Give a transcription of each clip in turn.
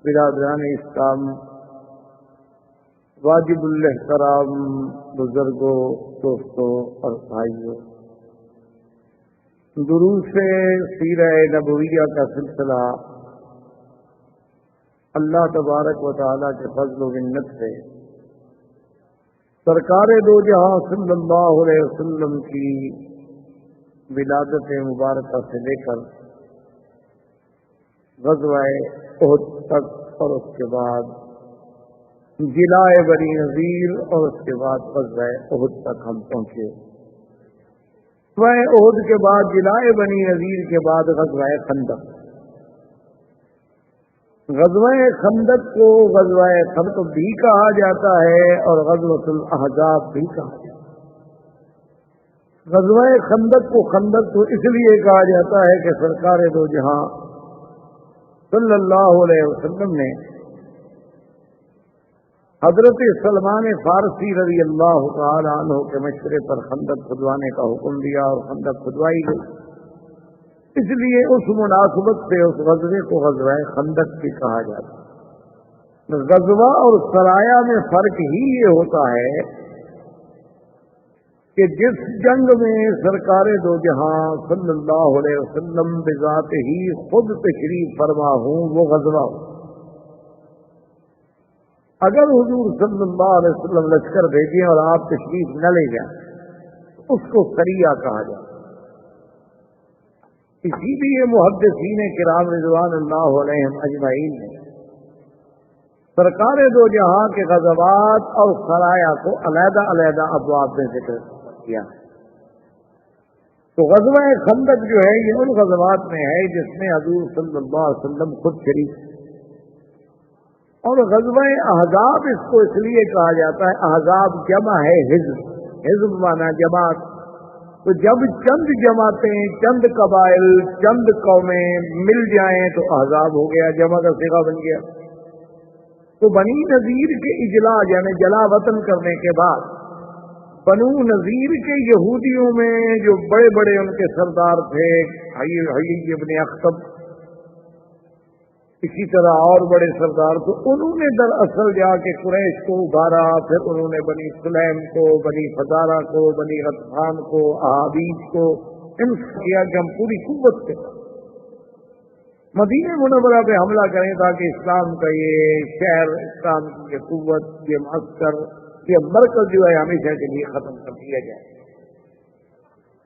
برادران اسلام، واجب الاحترام بزرگوں، دوستوں اور بھائیوں، دروس سیرہ نبویہ کا سلسلہ اللہ تبارک و تعالیٰ کے فضل و منت سے سرکار دو جہاں صلی اللہ علیہ وسلم کی ولادت مبارکہ سے لے کر غزوہ احد تک اور اس کے بعد جلائے بنی نذیر اور اس کے بعد غزوہ احد تک ہم پہنچے۔ غزوہ احد کے بعد جلائے بنی نذیر کے بعد غزوہ خندق۔ غزوہ خندق کو غزوہ خندق بھی کہا جاتا ہے اور غزوۃ الاحزاب بھی کہا جاتا ہے۔ غزوہ خندق کو خندق تو اس لیے کہا جاتا ہے کہ سرکار دو جہاں صلی اللہ علیہ وسلم نے حضرت سلمان فارسی رضی اللہ تعالی عنہ کے مشورے پر خندق کھدوانے کا حکم دیا اور خندق کھدوائی گئی، اس لیے اس مناسبت سے اس غزوے کو غزوہ خندق بھی کہا جاتا ہے۔ غزوہ اور سرایہ میں فرق ہی یہ ہوتا ہے کہ جس جنگ میں سرکار دو جہاں صلی اللہ علیہ وسلم بذات ہی خود تشریف فرما ہوں وہ غزوہ ہو۔ اگر حضور صلی اللہ علیہ وسلم لشکر بھیجیں اور آپ تشریف نہ لے جائیں تو اس کو سریہ کہا جاتا ہے۔ اسی لیے محدثین کرام رضوان اللہ علیہم اجمعین نے سرکار دو جہاں کے غزوات اور سرایہ کو علیحدہ علیحدہ ابواب میں ذکر کیا ہے۔ تو غزوہ خندق جو ہے یہ ان غزوات میں ہے جس میں حضور صلی اللہ علیہ وسلم خود شریک، اور غزوہ احزاب اس کو اس لیے کہا جاتا ہے، احزاب جمع ہے حزب، حزب مانا جماعت، تو جب چند جماعتیں، چند قبائل، چند قومیں مل جائیں تو احزاب ہو گیا، جمع کا صیغہ بن گیا۔ تو بنی نذیر کے اجلاء یعنی جلا وطن کرنے کے بعد بنو نذیر کے یہودیوں میں جو بڑے بڑے ان کے سردار تھے، حیی ابن اخطب، اسی طرح اور بڑے سردار، تو انہوں نے دراصل جا کے قریش کو ابھارا، پھر انہوں نے بنی سلیم کو، بنی فزارہ کو، بنی غطفان کو، احابیش کو ان کیا کہ ہم پوری قوت سے مدینہ منورہ پہ حملہ کریں تاکہ اسلام کا یہ شہر، اسلام کی یہ قوت، یہ معسکر، یہ مرکز جو ہے ہمیشہ کے لیے ختم کر دیا جائے۔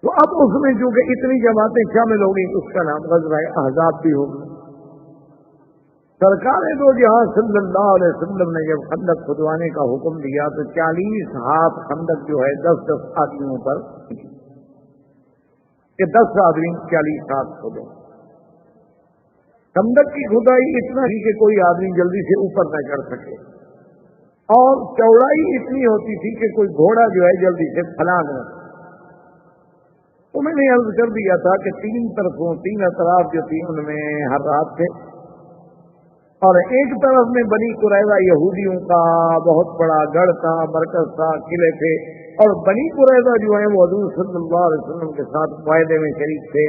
تو اب اس میں چونکہ اتنی جماعتیں شامل ہو گئی اس کا نام غزوہ احزاب بھی ہوگا۔ سرکار دو جہاں صلی اللہ علیہ وسلم نے جب خندق کھدوانے کا حکم دیا تو 40 ہاتھ خندق جو ہے 10 آدمیوں پر، کہ 10 آدمی 40 ہاتھ کھودے۔ خندق کی کھدائی اتنا ہی کہ کوئی آدمی جلدی سے اوپر نہ چڑھ سکے، اور چوڑائی اتنی ہوتی تھی کہ کوئی گھوڑا جو ہے جلدی سے پھلانگ نہ سکے۔ تو میں نے عرض کر دیا تھا کہ 3 طرفوں، 3 اطراف جو تھی ان میں ہر رات تھے، اور ایک طرف میں بنی قریظہ یہودیوں کا بہت بڑا گڑھ تھا، مرکز تھا، قلعے تھے، اور بنی قریظہ جو ہیں وہ حضور صلی اللہ علیہ وسلم کے ساتھ معاہدے میں شریک تھے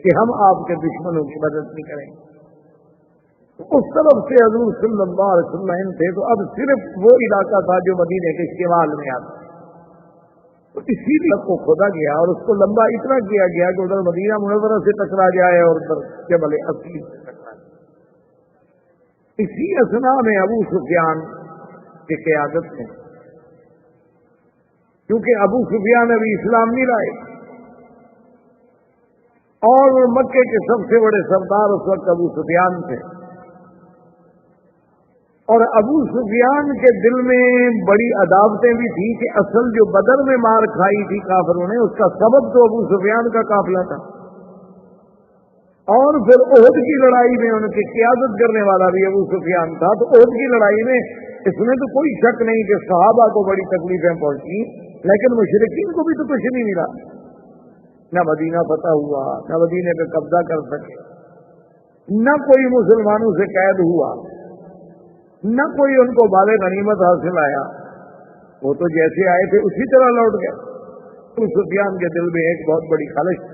کہ ہم آپ کے دشمنوں کی مدد نہیں کریں گے۔ اس طرف سے حضور صلی اللہ علیہ وسلم تھے، تو اب صرف وہ علاقہ تھا جو مدینے کے شمال میں آتا، تو اسی لیے کو کھودا گیا اور اس کو لمبا اتنا کیا گیا کہ ادھر مدینہ منورہ سے ٹکرا جائے اور ادھر جبل اسیر سے ٹکرا جائے۔ اسی اثنا میں ابو سفیان کی قیادت میں، کیونکہ ابو سفیان ابھی اسلام نہیں لائے اور مکے کے سب سے بڑے سردار اس وقت ابو سفیان تھے، اور ابو سفیان کے دل میں بڑی عداوتیں بھی تھیں کہ اصل جو بدر میں مار کھائی تھی کافروں نے اس کا سبب تو ابو سفیان کا قافلہ تھا، اور پھر احد کی لڑائی میں ان کی قیادت کرنے والا بھی ابو سفیان تھا۔ تو احد کی لڑائی میں اس میں تو کوئی شک نہیں کہ صحابہ کو بڑی تکلیفیں پہنچی، لیکن مشرکین کو بھی تو کچھ نہیں ملا، نہ مدینہ فتح ہوا، نہ مدینے پہ قبضہ کر سکے، نہ کوئی مسلمانوں سے قید ہوا، نہ کوئی ان کو مال غنیمت حاصل آیا، وہ تو جیسے آئے تھے اسی طرح لوٹ گئے۔ ابو سفیان کے دل میں ایک بہت بڑی خلش تھی،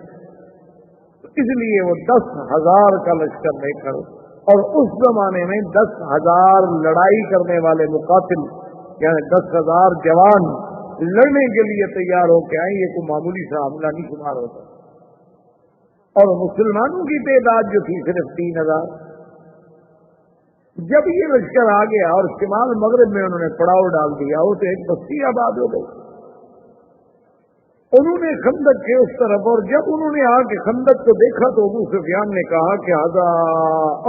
اس لیے وہ 10,000 کا لشکر لے کر اور اس زمانے میں 10,000 لڑائی کرنے والے مقاتل، یعنی 10,000 جوان لڑنے کے لیے تیار ہو کے آئیں، یہ کوئی معمولی سا حملہ نہیں شمار ہوتا. اور مسلمانوں کی تعداد جو تھی صرف 3,000. جب یہ لشکر آ گیا اور شمال مغرب میں انہوں نے پڑاؤ ڈال دیا، وہ تو ایک بستی آباد ہو گئی. انہوں نے خندق کے اس طرف، اور جب انہوں نے آ کے خندق کو دیکھا تو ابو سفیان نے کہا کہ ہذا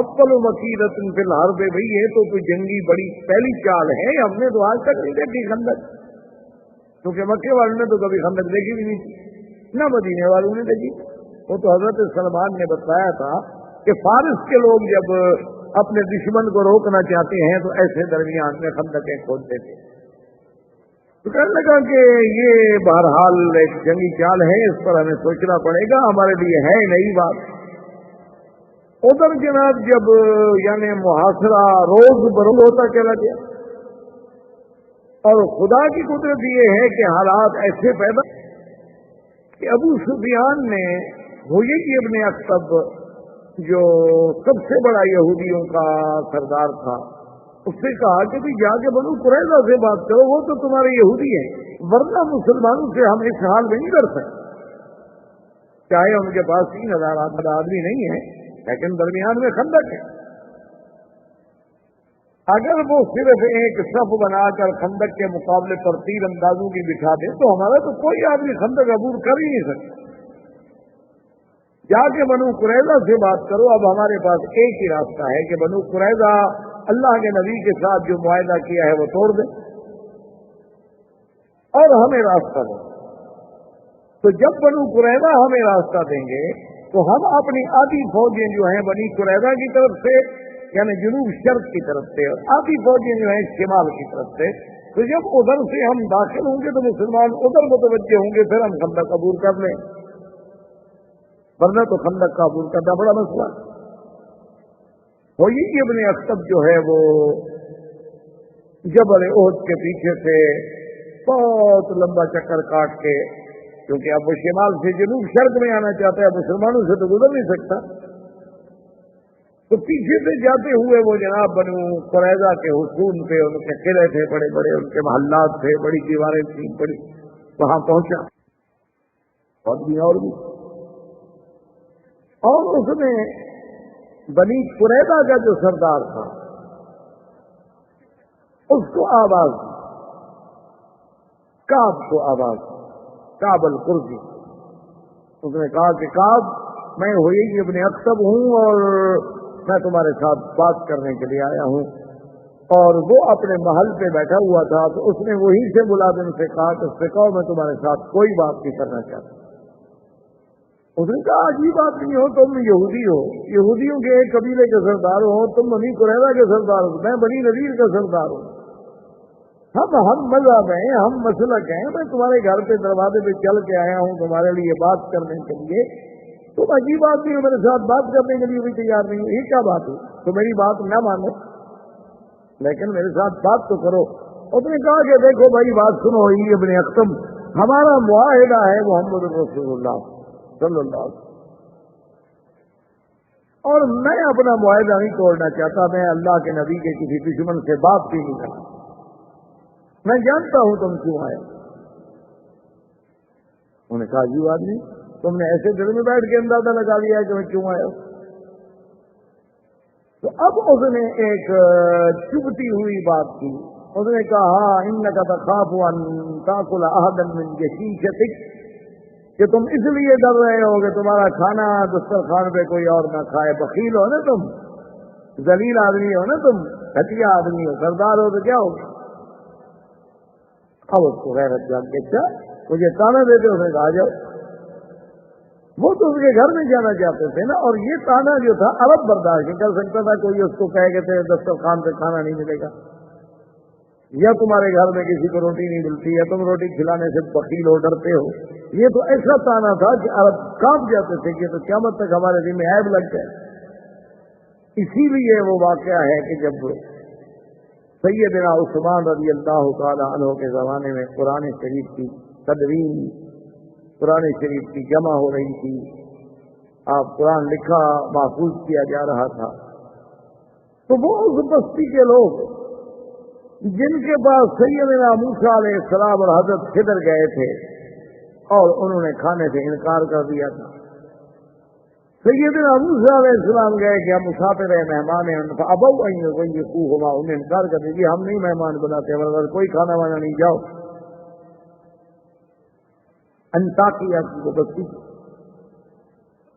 اول مکیدۃ فی الحرب، بھائی یہ تو کوئی جنگی بڑی پہلی چال ہے، ہم نے تو آج تک نہیں دیکھی خندق، کیونکہ مکے والوں نے تو کبھی خندق دیکھی بھی نہیں تھی، نہ مدینے والوں نے دیکھی. وہ تو حضرت سلمان نے بتایا تھا کہ فارس کے لوگ جب اپنے دشمن کو روکنا چاہتے ہیں تو ایسے درمیان میں خندقیں کھودتے تھے. تو کہنے لگا کہ یہ بہرحال ایک جنگی چال ہے، اس پر ہمیں سوچنا پڑے گا، ہمارے لیے ہے نئی بات. ادھر جناب جب یعنی محاصرہ روز بروز ہوتا چلا گیا، اور خدا کی قدرت یہ ہے کہ حالات ایسے پیدا کہ ابو سفیان نے ہوئی ابن اخطب جو سب سے بڑا یہودیوں کا سردار تھا، اس سے کہا کہ بھی جا کے بنو قریظہ سے بات کرو، وہ تو تمہارے یہودی ہیں، ورنہ مسلمانوں سے ہم اس حال میں نہیں کر سکتے. چاہے ان کے پاس 3,000 آدمی نہیں ہے، لیکن درمیان میں خندق ہے. اگر وہ صرف ایک صف بنا کر خندق کے مقابلے پر تیر اندازوں کی بٹھا دیں تو ہمارا تو کوئی آدمی خندق عبور کر ہی نہیں سکتا. جا کے بنو قریظہ سے بات کرو. اب ہمارے پاس ایک ہی راستہ ہے کہ بنو قریظہ اللہ کے نبی کے ساتھ جو معاہدہ کیا ہے وہ توڑ دیں اور ہمیں راستہ دیں. تو جب بنو قریظہ ہمیں راستہ دیں گے تو ہم اپنی آدھی فوجیں جو ہیں بنی قریظہ کی طرف سے یعنی جنوب شرق کی طرف سے، اور آدھی فوجیں جو ہیں شمال کی طرف سے، تو جب ادھر سے ہم داخل ہوں گے تو مسلمان ادھر متوجہ ہوں گے، پھر ہم خندق عبور کر لیں، ورنہ تو خندق کا عبور کرنا بڑا مسئلہ. وہی ابن اخطب جو ہے وہ جبل احد کے پیچھے سے بہت لمبا چکر کاٹ کے، کیونکہ اب وہ شمال سے جنوب شرق میں آنا چاہتا ہے، مسلمانوں سے تو گزر نہیں سکتا، تو پیچھے سے جاتے ہوئے وہ جناب بنو قریظہ کے حصون پہ، ان کے قلعے تھے بڑے بڑے، ان کے محلات تھے، بڑی دیواریں تھیں بڑی، وہاں پہنچا اور اس میں بنی قریظہ کا جو سردار تھا اس کو آواز، کعب کو آواز، کعب القرظی، اس نے کہا کہ کعب میں ہوئی ابن اخطب ہوں اور میں تمہارے ساتھ بات کرنے کے لیے آیا ہوں. اور وہ اپنے محل پہ بیٹھا ہوا تھا تو اس نے وہی سے ملازم سے کہا کہ اس سے کہو میں تمہارے ساتھ کوئی بات نہیں کرنا چاہتا. اس نے کہا عجیب بات نہیں ہو، تم یہودی ہو، یہودیوں کے ایک قبیلے کے سردار ہو، تم بنی قریظہ کے سردار ہو، میں بنی نذیر کا سردار ہوں، ہم مذہب ہیں، ہم مسلک ہیں، میں تمہارے گھر پہ دروازے پہ چل کے آیا ہوں تمہارے لیے بات کرنے کے لیے، تم عجیب آدمی ہو، میرے ساتھ بات کرنے کے لیے بھی تیار نہیں ہو، یہ کیا بات ہے؟ تو میری بات نہ مانو لیکن میرے ساتھ بات تو کرو. اس نے کہا کہ دیکھو بھائی بات سنو، یہ ابن اخطب ہمارا معاہدہ ہے محمد رسول اللہ صلی اللہ علیہ وسلم، اور میں اپنا معاہدہ نہیں توڑنا چاہتا، میں اللہ کے نبی کے کسی دشمن سے بات بھی نہیں کرتا، میں جانتا ہوں تم کیوں آئے. انہوں نے کہا جی آدمی تم نے ایسے دل میں بیٹھ کے اندازہ لگا لیا ہے کہ میں کیوں آیا ہوں. تو اب اس نے ایک چبھتی ہوئی بات کی، اس نے کہا ہاں انک تخاف ان تاکل احدا من جشیشتک، کہ تم اس لیے ڈر رہے ہو کہ تمہارا کھانا دسترخوان پہ کوئی اور نہ کھائے، بخیل ہو نا تم، ذلیل آدمی ہو نا تم، گھٹیا آدمی ہو، سردار ہو تو کیا ہوگا. اب اس کو غیرت جان کے اچھا مجھے تانا دیتے، اس نے کہا جاؤ. وہ تو اس کے گھر میں جانا چاہتے تھے نا، اور یہ تانا جو تھا عرب برداشت نہیں کر سکتا تھا، کوئی اس کو کہے کہ تیرے دسترخوان پہ کھانا نہیں ملے گا، یا تمہارے گھر میں کسی کو روٹی نہیں ملتی، یا تم روٹی کھلانے سے بخیل ہو، ڈرتے ہو. یہ تو ایسا تانا تھا کہ عرب کانپ جاتے تھے کہ تو قیامت تک ہمارے دل میں عیب لگ جائے. اسی لیے وہ واقعہ ہے کہ جب سیدنا عثمان رضی اللہ تعالی عنہ کے زمانے میں قرآن شریف کی تدوین، قرآن شریف کی جمع ہو رہی تھی، آپ قرآن لکھا محفوظ کیا جا رہا تھا، تو وہ اس بستی کے لوگ جن کے پاس سیدنا موسیٰ علیہ السلام اور حضرت خضر گئے تھے اور انہوں نے کھانے سے انکار کر دیا تھا. سیدنا موسیٰ علیہ السلام گئے کہ ہم مسافر ہیں، مہمان ہیں، ابو یضیفوہما، انہیں انکار کر دیا ہم نہیں مہمان بناتے، ورنہ کوئی کھانا وانا نہیں، جاؤ. انطاکیہ کی وہ بستی.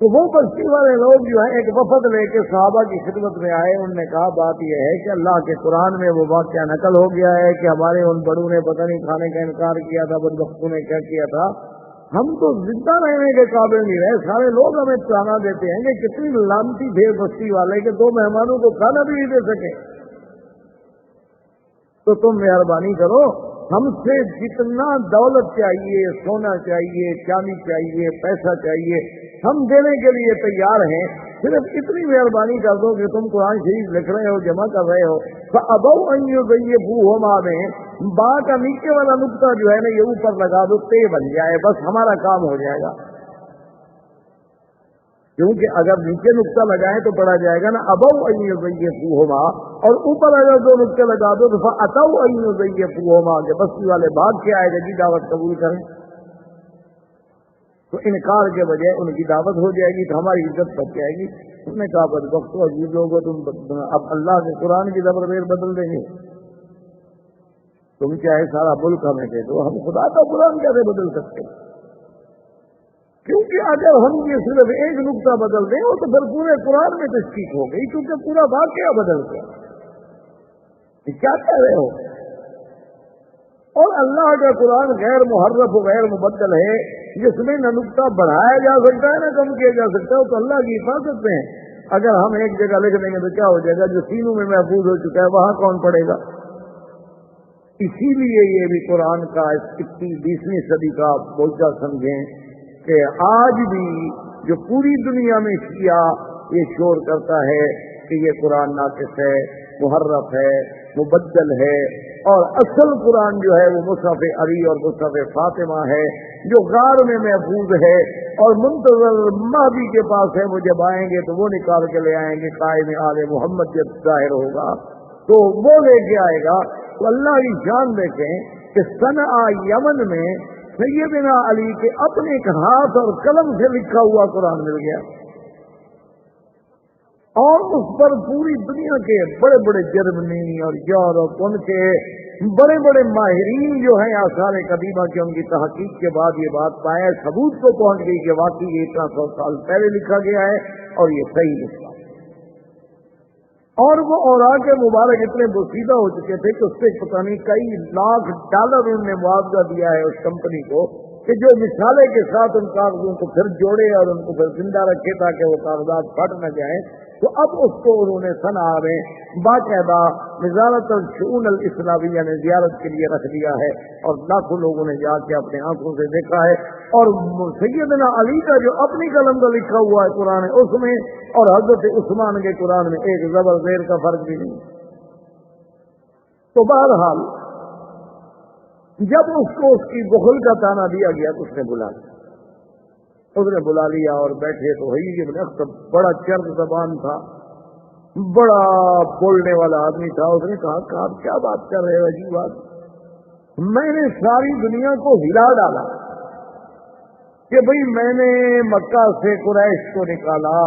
تو وہ بستی والے لوگ جو ہیں ایک وفد لے کے صحابہ کی خدمت میں آئے. انہوں نے کہا بات یہ ہے کہ اللہ کے قرآن میں وہ واقعہ نقل ہو گیا ہے کہ ہمارے ان بڑوں نے پتہ نہیں کھانے کا انکار کیا تھا، بدبختوں نے کیا کیا تھا، ہم تو زندہ رہنے کے قابل نہیں رہے، سارے لوگ ہمیں تانا دیتے ہیں کہ کتنی لانتی تھے بستی والے کہ 2 مہمانوں کو کھانا بھی نہیں دے سکے. تو تم مہربانی کرو، ہم سے جتنا دولت چاہیے، سونا چاہیے، چاندی چاہیے، پیسہ چاہیے، ہم دینے کے لیے تیار ہیں، صرف اتنی مہربانی کر دو کہ تم قرآن شریف لکھ رہے ہو، جمع کر رہے ہو. فَأَبَوْا أَن يُضَيِّفُوهُمَا میں با کا نیچے والا نقطہ جو ہے نا یہ اوپر لگا دو، تے بن جائے، بس ہمارا کام ہو جائے گا. کیونکہ اگر نیچے نقطہ لگائے تو پڑا جائے گا نا ابَوْا أَن يُضَيِّفُوهُمَا، اور اوپر اگر 2 نقطے لگا دو تو فَأَتَوْا أَن يُضَيِّفُوهُمَا کہ بستی والے بھاگ کے آئے گا جی دعوت قبول کریں. تو انکار کے بجائے ان کی دعوت ہو جائے گی تو ہماری عزت بچ جائے گی. اس نے کہا بدبختو عجیب لوگ ہو تم، اب اللہ کے قرآن کی زبردیر بدل دیں گے. تم چاہے سارا ملک ہمیں دے دو، ہم خدا کا قرآن کیسے بدل سکتے؟ کیونکہ اگر ہم یہ صرف ایک نقطہ بدل دیں تو پھر پورے قرآن میں تشکیک ہو گئی، کیونکہ پورا واقعہ بدل گیا. کیا کہہ رہے ہو؟ اور اللہ کا قرآن غیر محرف و غیر مبدل ہے، جس میں نہ نقطہ بڑھایا جا سکتا ہے نہ کم کیا جا سکتا ہے. تو اللہ کی حفاظت میں ہے. اگر ہم ایک جگہ لکھ دیں گے تو کیا ہو جائے گا؟ جو سینوں میں محفوظ ہو چکا ہے وہاں کون پڑے گا؟ اسی لیے یہ بھی قرآن کا 20ویں صدی کا بوجھا سمجھیں کہ آج بھی جو پوری دنیا میں شیعہ یہ شور کرتا ہے کہ یہ قرآن ناقص ہے، محرف ہے، مبدل ہے، اور اصل قرآن جو ہے وہ مصحف علی اور مصحف فاطمہ ہے جو غار میں محفوظ ہے اور منتظر مہدی کے پاس ہے. وہ جب آئیں گے تو وہ نکال کے لے آئیں گے، قائم آل محمد جب ظاہر ہوگا تو وہ لے کے آئے گا. تو اللہ کی شان دیکھیں کہ صنعا یمن میں سیدنا علی کے اپنے ہاتھ اور قلم سے لکھا ہوا قرآن مل گیا، اور اس پر پوری دنیا کے بڑے بڑے جرمنی اور یورپ ان کے بڑے بڑے ماہرین جو ہیں آثار قدیمہ کے ان کی تحقیق کے بعد یہ بات پایا، ثبوت کو پہنچ گئی کہ واقعی یہ اتنا 100 سال پہلے لکھا گیا ہے اور یہ صحیح لکھا. اور وہ اوراق مبارک اتنے بوسیدہ ہو چکے تھے کہ اس سے پتہ نہیں کئی لاکھ ڈالر انہوں نے معاوضہ دیا ہے اس کمپنی کو کہ جو مثالے کے ساتھ ان کاغذوں کو پھر جوڑے اور ان کو پھر زندہ رکھے تاکہ وہ کاغذات پھٹ نہ جائیں. تو اب اس کو انہوں نے صنعا میں باقاعدہ وزارت الشؤون الاسلامیہ نے زیارت کے لیے رکھ دیا ہے اور لاکھوں لوگوں نے جا کے اپنے آنکھوں سے دیکھا ہے. اور سیدنا علی کا جو اپنی قلم کا لکھا ہوا ہے قرآن اس میں اور حضرت عثمان کے قرآن میں ایک زبر زیر کا فرق بھی نہیں. تو بہرحال جب اس کو اس کی بخل کا تانا دیا گیا تو اس نے بلا لیا اور بیٹھے تو حیی بن اخطب بڑا چرب زبان تھا، بڑا بولنے والا آدمی تھا. اس نے کہا کہ آپ کیا بات کر رہے ہو؟ عجیب بات، میں نے ساری دنیا کو ہلا ڈالا کہ بھئی میں نے مکہ سے قریش کو نکالا،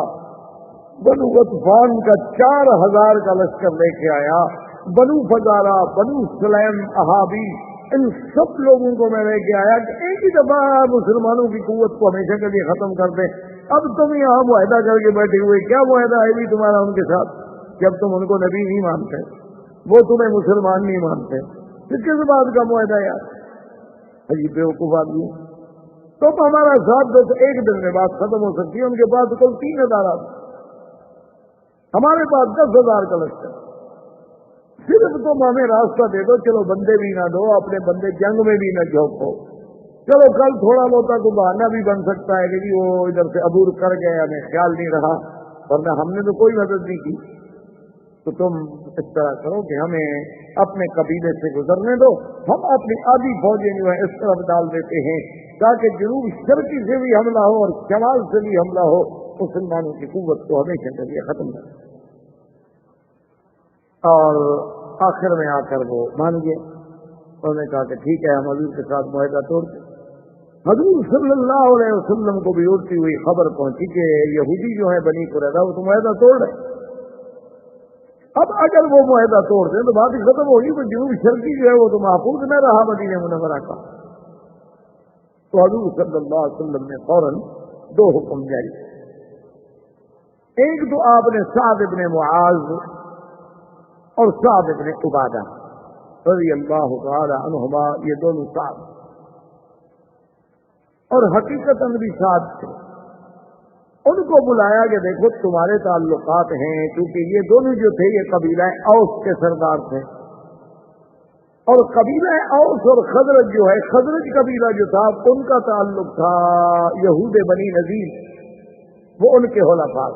بنو غطفان کا 4000 کا لشکر لے کے آیا، بنو فزارہ، بنو سلیم، احابی، ان سب لوگوں کو میں لے کے آیا کہ ایک ہی دفعہ مسلمانوں کی قوت کو ہمیشہ کے لیے ختم کر دیں. اب تم یہاں معاہدہ کر کے بیٹھے ہوئے، کیا معاہدہ ہے بھی تمہارا ان کے ساتھ؟ جب تم ان کو نبی نہیں مانتے، وہ تمہیں مسلمان نہیں مانتے، پھر کس بات کا معاہدہ یار؟ عجیب بیوقوف آدمی. تم ہمارا ساتھ دو تو ایک دن میں بات ختم ہو سکتی ہے. ان کے پاس کل 3000 آدمی، ہمارے پاس 10,000 کا لشکر. صرف تم ہمیں راستہ دے دو، چلو بندے بھی نہ دو، اپنے بندے جنگ میں بھی نہ جھونکو. چلو کل تھوڑا بہت تو بہانہ بھی بن سکتا ہے کہ جی وہ ادھر سے عبور کر گئے، ہمیں خیال نہیں رہا، ورنہ ہم نے تو کوئی مدد نہیں کی. تو تم اس طرح کرو کہ ہمیں اپنے قبیلے سے گزرنے دو، ہم اپنی آدھی فوجیں جو ہے اس طرف ڈال دیتے ہیں تاکہ جنوب شرقی سے بھی حملہ ہو اور شمال سے بھی حملہ ہو، مسلمانوں کی قوت کو ہمیشہ کے لیے ختم کر. اور آخر میں آ کر وہ مان گئے. انہوں نے کہا کہ ٹھیک ہے ہم حضور کے ساتھ معاہدہ توڑتے. حضور صلی اللہ علیہ وسلم کو بھی اڑتی ہوئی خبر پہنچی کہ یہودی جو ہے بنی قریظہ وہ تو معاہدہ توڑ رہے. اب اگر وہ معاہدہ توڑ دیں تو بات ہی ختم ہوگی. تو جنوب شرقی جو ہے وہ تو محفوظ نہ رہا مدینہ منورہ کا. تو حضور صلی اللہ علیہ وسلم نے فوراً دو حکم جاری. ایک تو آپ نے سعد ابن معاذ اور سعد ابن عبادہ رضی اللہ تعالی عنہما، یہ دونوں سعد اور حقیقتاً بھی سعد تھے، ان کو بلایا کہ دیکھو تمہارے تعلقات ہیں، کیونکہ یہ دونوں جو تھے یہ قبیلہ اوس کے سردار تھے. اور قبیلہ اوس اور خزرج جو ہے، خزرج قبیلہ جو تھا ان کا تعلق تھا یہود بنی نذیر، وہ ان کے حلفاء.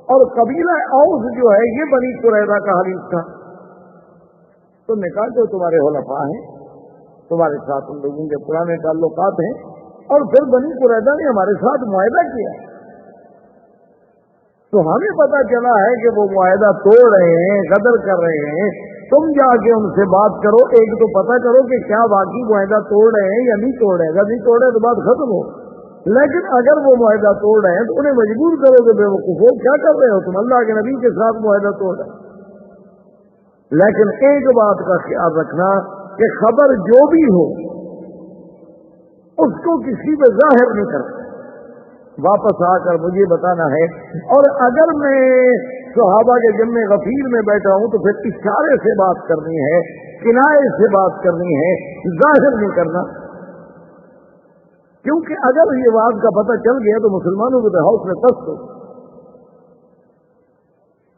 اور قبیلہ اوس جو ہے یہ بنی قریظہ کا حلیف تھا. تم نے کہا جو تمہارے حلفاء ہیں، تمہارے ساتھ ان لوگوں کے پرانے تعلقات ہیں، اور پھر بنی قریظہ نے ہمارے ساتھ معاہدہ کیا، تو ہمیں پتا چلا ہے کہ وہ معاہدہ توڑ رہے ہیں، غدر کر رہے ہیں. تم جا کے ان سے بات کرو، ایک تو پتا کرو کہ کیا واقعی معاہدہ توڑ رہے ہیں یا نہیں توڑ رہے ہیں. اگر نہیں توڑ رہے تو بات ختم ہو. لیکن اگر وہ معاہدہ توڑ رہے ہیں تو انہیں مجبور کرو کہ بے وقوفو کیا کر رہے ہو تم، اللہ کے نبی کے ساتھ معاہدہ توڑ رہے ہیں. لیکن ایک بات کا خیال رکھنا کہ خبر جو بھی ہو اس کو کسی پہ ظاہر نہیں کرنا، واپس آ کر مجھے بتانا ہے. اور اگر میں صحابہ کے جمع غفیر میں بیٹھا ہوں تو پھر اشارے سے بات کرنی ہے، کنائے سے بات کرنی ہے، ظاہر نہیں کرنا. کیونکہ اگر یہ بات کا پتہ چل گیا تو مسلمانوں کو تو حوصلے پست ہو.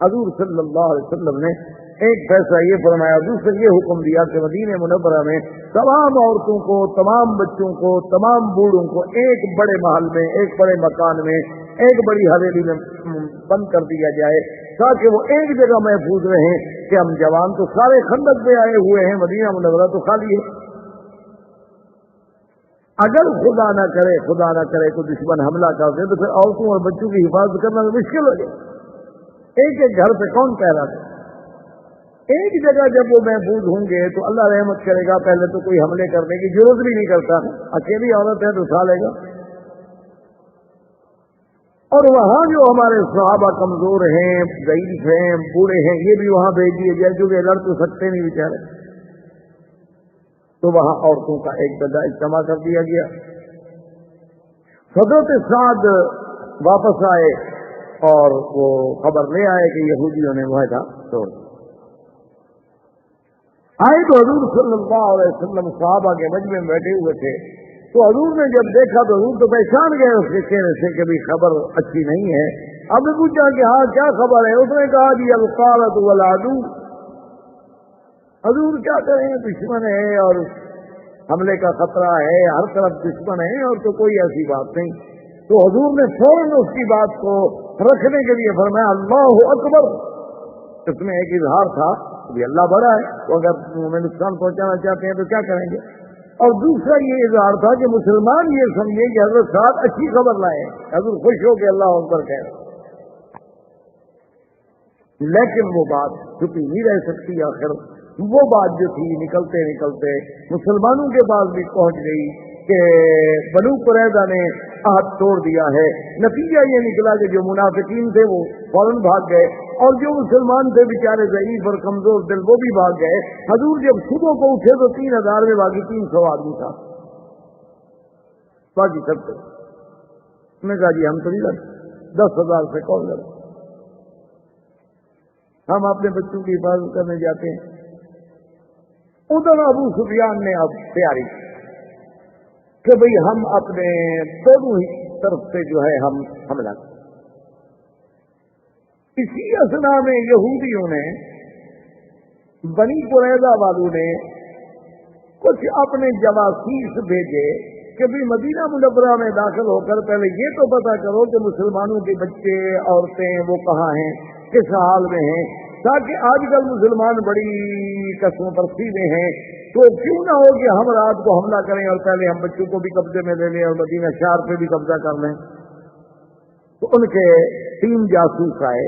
حضور صلی اللہ علیہ وسلم نے ایک فیصلہ یہ فرمایا، دوسرا یہ حکم دیا کہ مدینہ منورہ میں تمام عورتوں کو، تمام بچوں کو، تمام بوڑھوں کو ایک بڑے محل میں، ایک بڑے مکان میں، ایک بڑی حویلی میں بند کر دیا جائے، تاکہ وہ ایک جگہ محفوظ رہیں. کہ ہم جوان تو سارے خندق پہ آئے ہوئے ہیں، مدینہ منورہ تو خالی ہے. اگر خدا نہ کرے کوئی دشمن حملہ کر دے تو پھر عورتوں اور بچوں کی حفاظت کرنا تو مشکل ہو جائے. ایک ایک گھر پہ کون کہہ رہا تھا؟ ایک جگہ جب وہ محفوظ ہوں گے تو اللہ رحمت کرے گا. پہلے تو کوئی حملے کرنے کی ضرورت بھی نہیں کرتا، اکیلی عورت ہے تو اٹھا لے گا. اور وہاں جو ہمارے صحابہ کمزور ہیں، ضعیف ہیں، بوڑھے ہیں، یہ بھی وہاں بھیج دیے جائے، جو کہ لڑ تو سکتے نہیں بیچارے. تو وہاں عورتوں کا ایک گدا اجتماع کر دیا گیا. حضرت سعد واپس آئے اور وہ خبر لے آئے کہ یہودیوں نے معاہدہ توڑ آئے. تو حضور صلی اللہ علیہ وسلم صحابہ کے مجمع میں بیٹھے ہوئے تھے. تو حضور نے جب دیکھا تو حضور تو پہچان گئے اس کے چہرے سے کہ بھی خبر اچھی نہیں ہے. اب نے پوچھا کہ ہاں کیا خبر ہے؟ اس نے کہا جی القارۃ والعدو، حضور کیا کریں، دشمن ہے اور حملے کا خطرہ ہے، ہر طرف دشمن ہے، اور تو کوئی ایسی بات نہیں. تو حضور نے فوراً اس کی بات کو رکھنے کے لیے فرمایا اللہ اکبر. اس میں ایک اظہار تھا کہ اللہ بڑا ہے، تو اگر ہمیں نقصان پہنچانا چاہتے ہیں تو کیا کریں گے. اور دوسرا یہ اظہار تھا کہ مسلمان یہ سمجھے کہ حضرت صاحب اچھی خبر لائے، حضور خوش ہو کے اللہ اکبر کہہ رہے. لیکن وہ بات چھپی نہیں رہ سکتی. آخر وہ بات جو تھی نکلتے نکلتے مسلمانوں کے پاس بھی پہنچ گئی کہ بنو قریظہ نے عہد توڑ دیا ہے. نتیجہ یہ نکلا کہ جو منافقین تھے وہ فوراً بھاگ گئے، اور جو مسلمان تھے بیچارے ضعیف اور کمزور دل وہ بھی بھاگ گئے. حضور جب صبح کو اٹھے تو 3000 میں باقی 300 آدمی تھا، باقی سب تھے. میں نے کہا جی ہم تو نہیں لڑتے، 10,000 سے کون لڑے، ہم اپنے بچوں کی حفاظت کرنے جاتے ہیں. ادھر ابو سفیان نے اب تیاری کہ بھئی ہم اپنے دونوں ہی طرف سے جو ہے ہم حملہ کریں. اسی اثنا میں یہودیوں نے، بنی قریظہ والوں نے کچھ اپنے جواسیس بھیجے کہ بھی مدینہ منورہ میں داخل ہو کر پہلے یہ تو پتا کرو کہ مسلمانوں کے بچے عورتیں وہ کہاں ہیں، کس حال میں ہیں، تاکہ آج کل مسلمان بڑی قسم پرستی میں ہیں، تو کیوں نہ ہو کہ ہم رات کو حملہ کریں اور پہلے ہم بچوں کو بھی قبضے میں لے لیں اور مدینہ شہر پہ بھی قبضہ کر لیں. تو ان کے 3 جاسوس آئے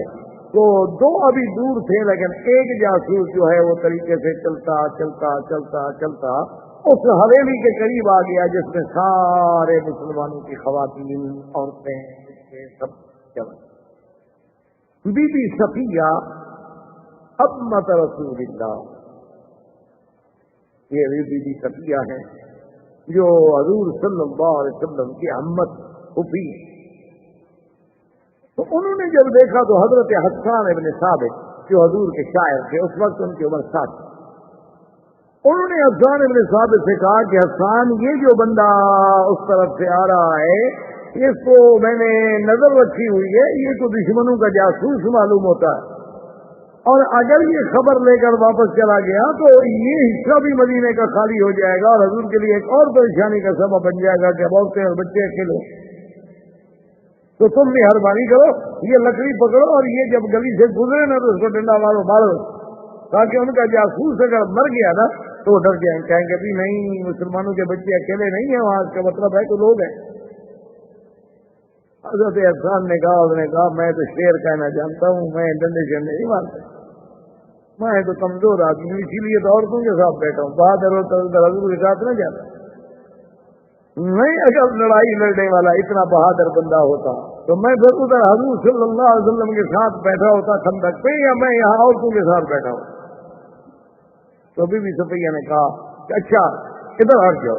تو دو ابھی دور تھے، لیکن ایک جاسوس جو ہے وہ طریقے سے چلتا چلتا چلتا چلتا اس حویلی کے قریب آ گیا جس میں سارے مسلمانوں کی خواتین، عورتیں، بچے سب چل۔ بی بی صفیہ امت رسول اللہ، یہ بی بی صفیہ ہے جو حضور صلی اللہ علیہ وسلم کی امت پھوپھی۔ تو انہوں نے جب دیکھا تو حضرت حسان ابن ثابت جو حضور کے شاعر تھے، اس وقت ان کی عمر 7، انہوں نے حسان ابن ثابت سے کہا کہ حسان، یہ جو بندہ اس طرف سے آ رہا ہے اس کو میں نے نظر رکھی ہوئی ہے، یہ تو دشمنوں کا جاسوس معلوم ہوتا ہے، اور اگر یہ خبر لے کر واپس چلا گیا تو یہ حصہ بھی مدینے کا خالی ہو جائے گا اور حضور کے لیے ایک اور پریشانی کا سبب بن جائے گا کہ عورتیں اور بچے اکیلے۔ تو تم مہربانی کرو، یہ لکڑی پکڑو اور یہ جب گلی سے گزرے نا تو اس کو ڈنڈا مارو، تاکہ ان کا جاسوس اگر مر گیا نا تو ڈر جائیں، کہیں گے بھی نہیں مسلمانوں کے بچے اکیلے نہیں ہیں وہاں، اس کا مطلب ہے کہ لوگ ہیں۔ حضرت احسان نے کہا، اس نے کہا میں تو شیر کہنا جانتا ہوں، میں ڈنڈے شیر نہیں مارتا، میں تو کمزور آدمی ہوں، اسی لیے تو عورتوں کے ساتھ بیٹھا ہوں، بہادر ہوتا حضور کے ساتھ نہ جاتا۔ نہیں، اگر لڑائی لڑنے والا اتنا بہادر بندہ ہوتا تو میں پھر ادھر حضور صلی اللہ علیہ وسلم کے ساتھ بیٹھا ہوتا خندق پہ، یا میں یہاں عورتوں کے ساتھ بیٹھا ہوں۔ تو بی بی صفیہ نے کہا کہ اچھا ادھر ہٹ جاؤ۔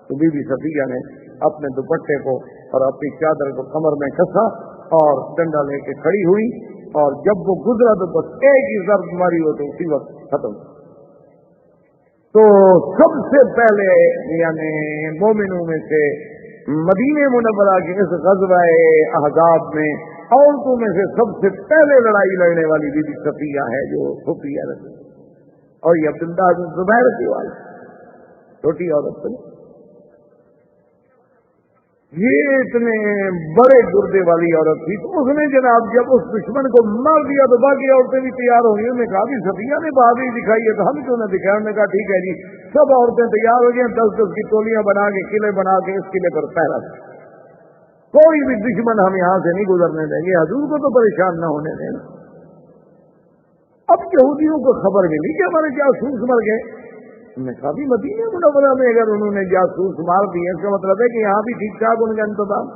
تو بی بی صفیہ نے اپنے دوپٹے کو اور اپنی چادر کو کمر میں کسا اور ڈنڈا لے کے کھڑی ہوئی، اور جب وہ گزرا تو بس ایک ہی ضرب ماری ہو تو اسی وقت ختم۔ تو سب سے پہلے یعنی مومنوں میں سے مدینہ منورہ کے اس غزوہ احزاب میں عورتوں میں سے سب سے پہلے لڑائی لڑنے والی بی بی صفیہ ہے جو صفیہ رہتی، اور یہ عبداللہ بن زبیر کی والی چھوٹی عورت تھی۔ یہ اتنے بڑے گردے والی عورت تھی، تو اس نے جناب جب اس دشمن کو مار دیا تو باقی عورتیں بھی تیار ہو گئی۔ انہوں نے کہا بھی صفیہ نے بہادری دکھائی ہے تو ہم کیوں نہ دکھائیں؟ انہوں نے کہا ٹھیک ہے جی، سب عورتیں تیار ہو گئی، 10 کی ٹولیاں بنا کے قلعے بنا کے اس قلعے پر پہرا دیں، کوئی بھی دشمن ہم یہاں سے نہیں گزرنے دیں گے، حضور کو تو پریشان نہ ہونے دینا۔ اب یہودیوں کو خبر ملی کہ ہمارے جاسوس مر گئے، انہوں نے کہا بھی مدینہ منورہ میں اگر انہوں نے جاسوس مار دیے اس کا مطلب ہے کہ یہاں بھی ٹھیک ٹھاک ان کا انتظام،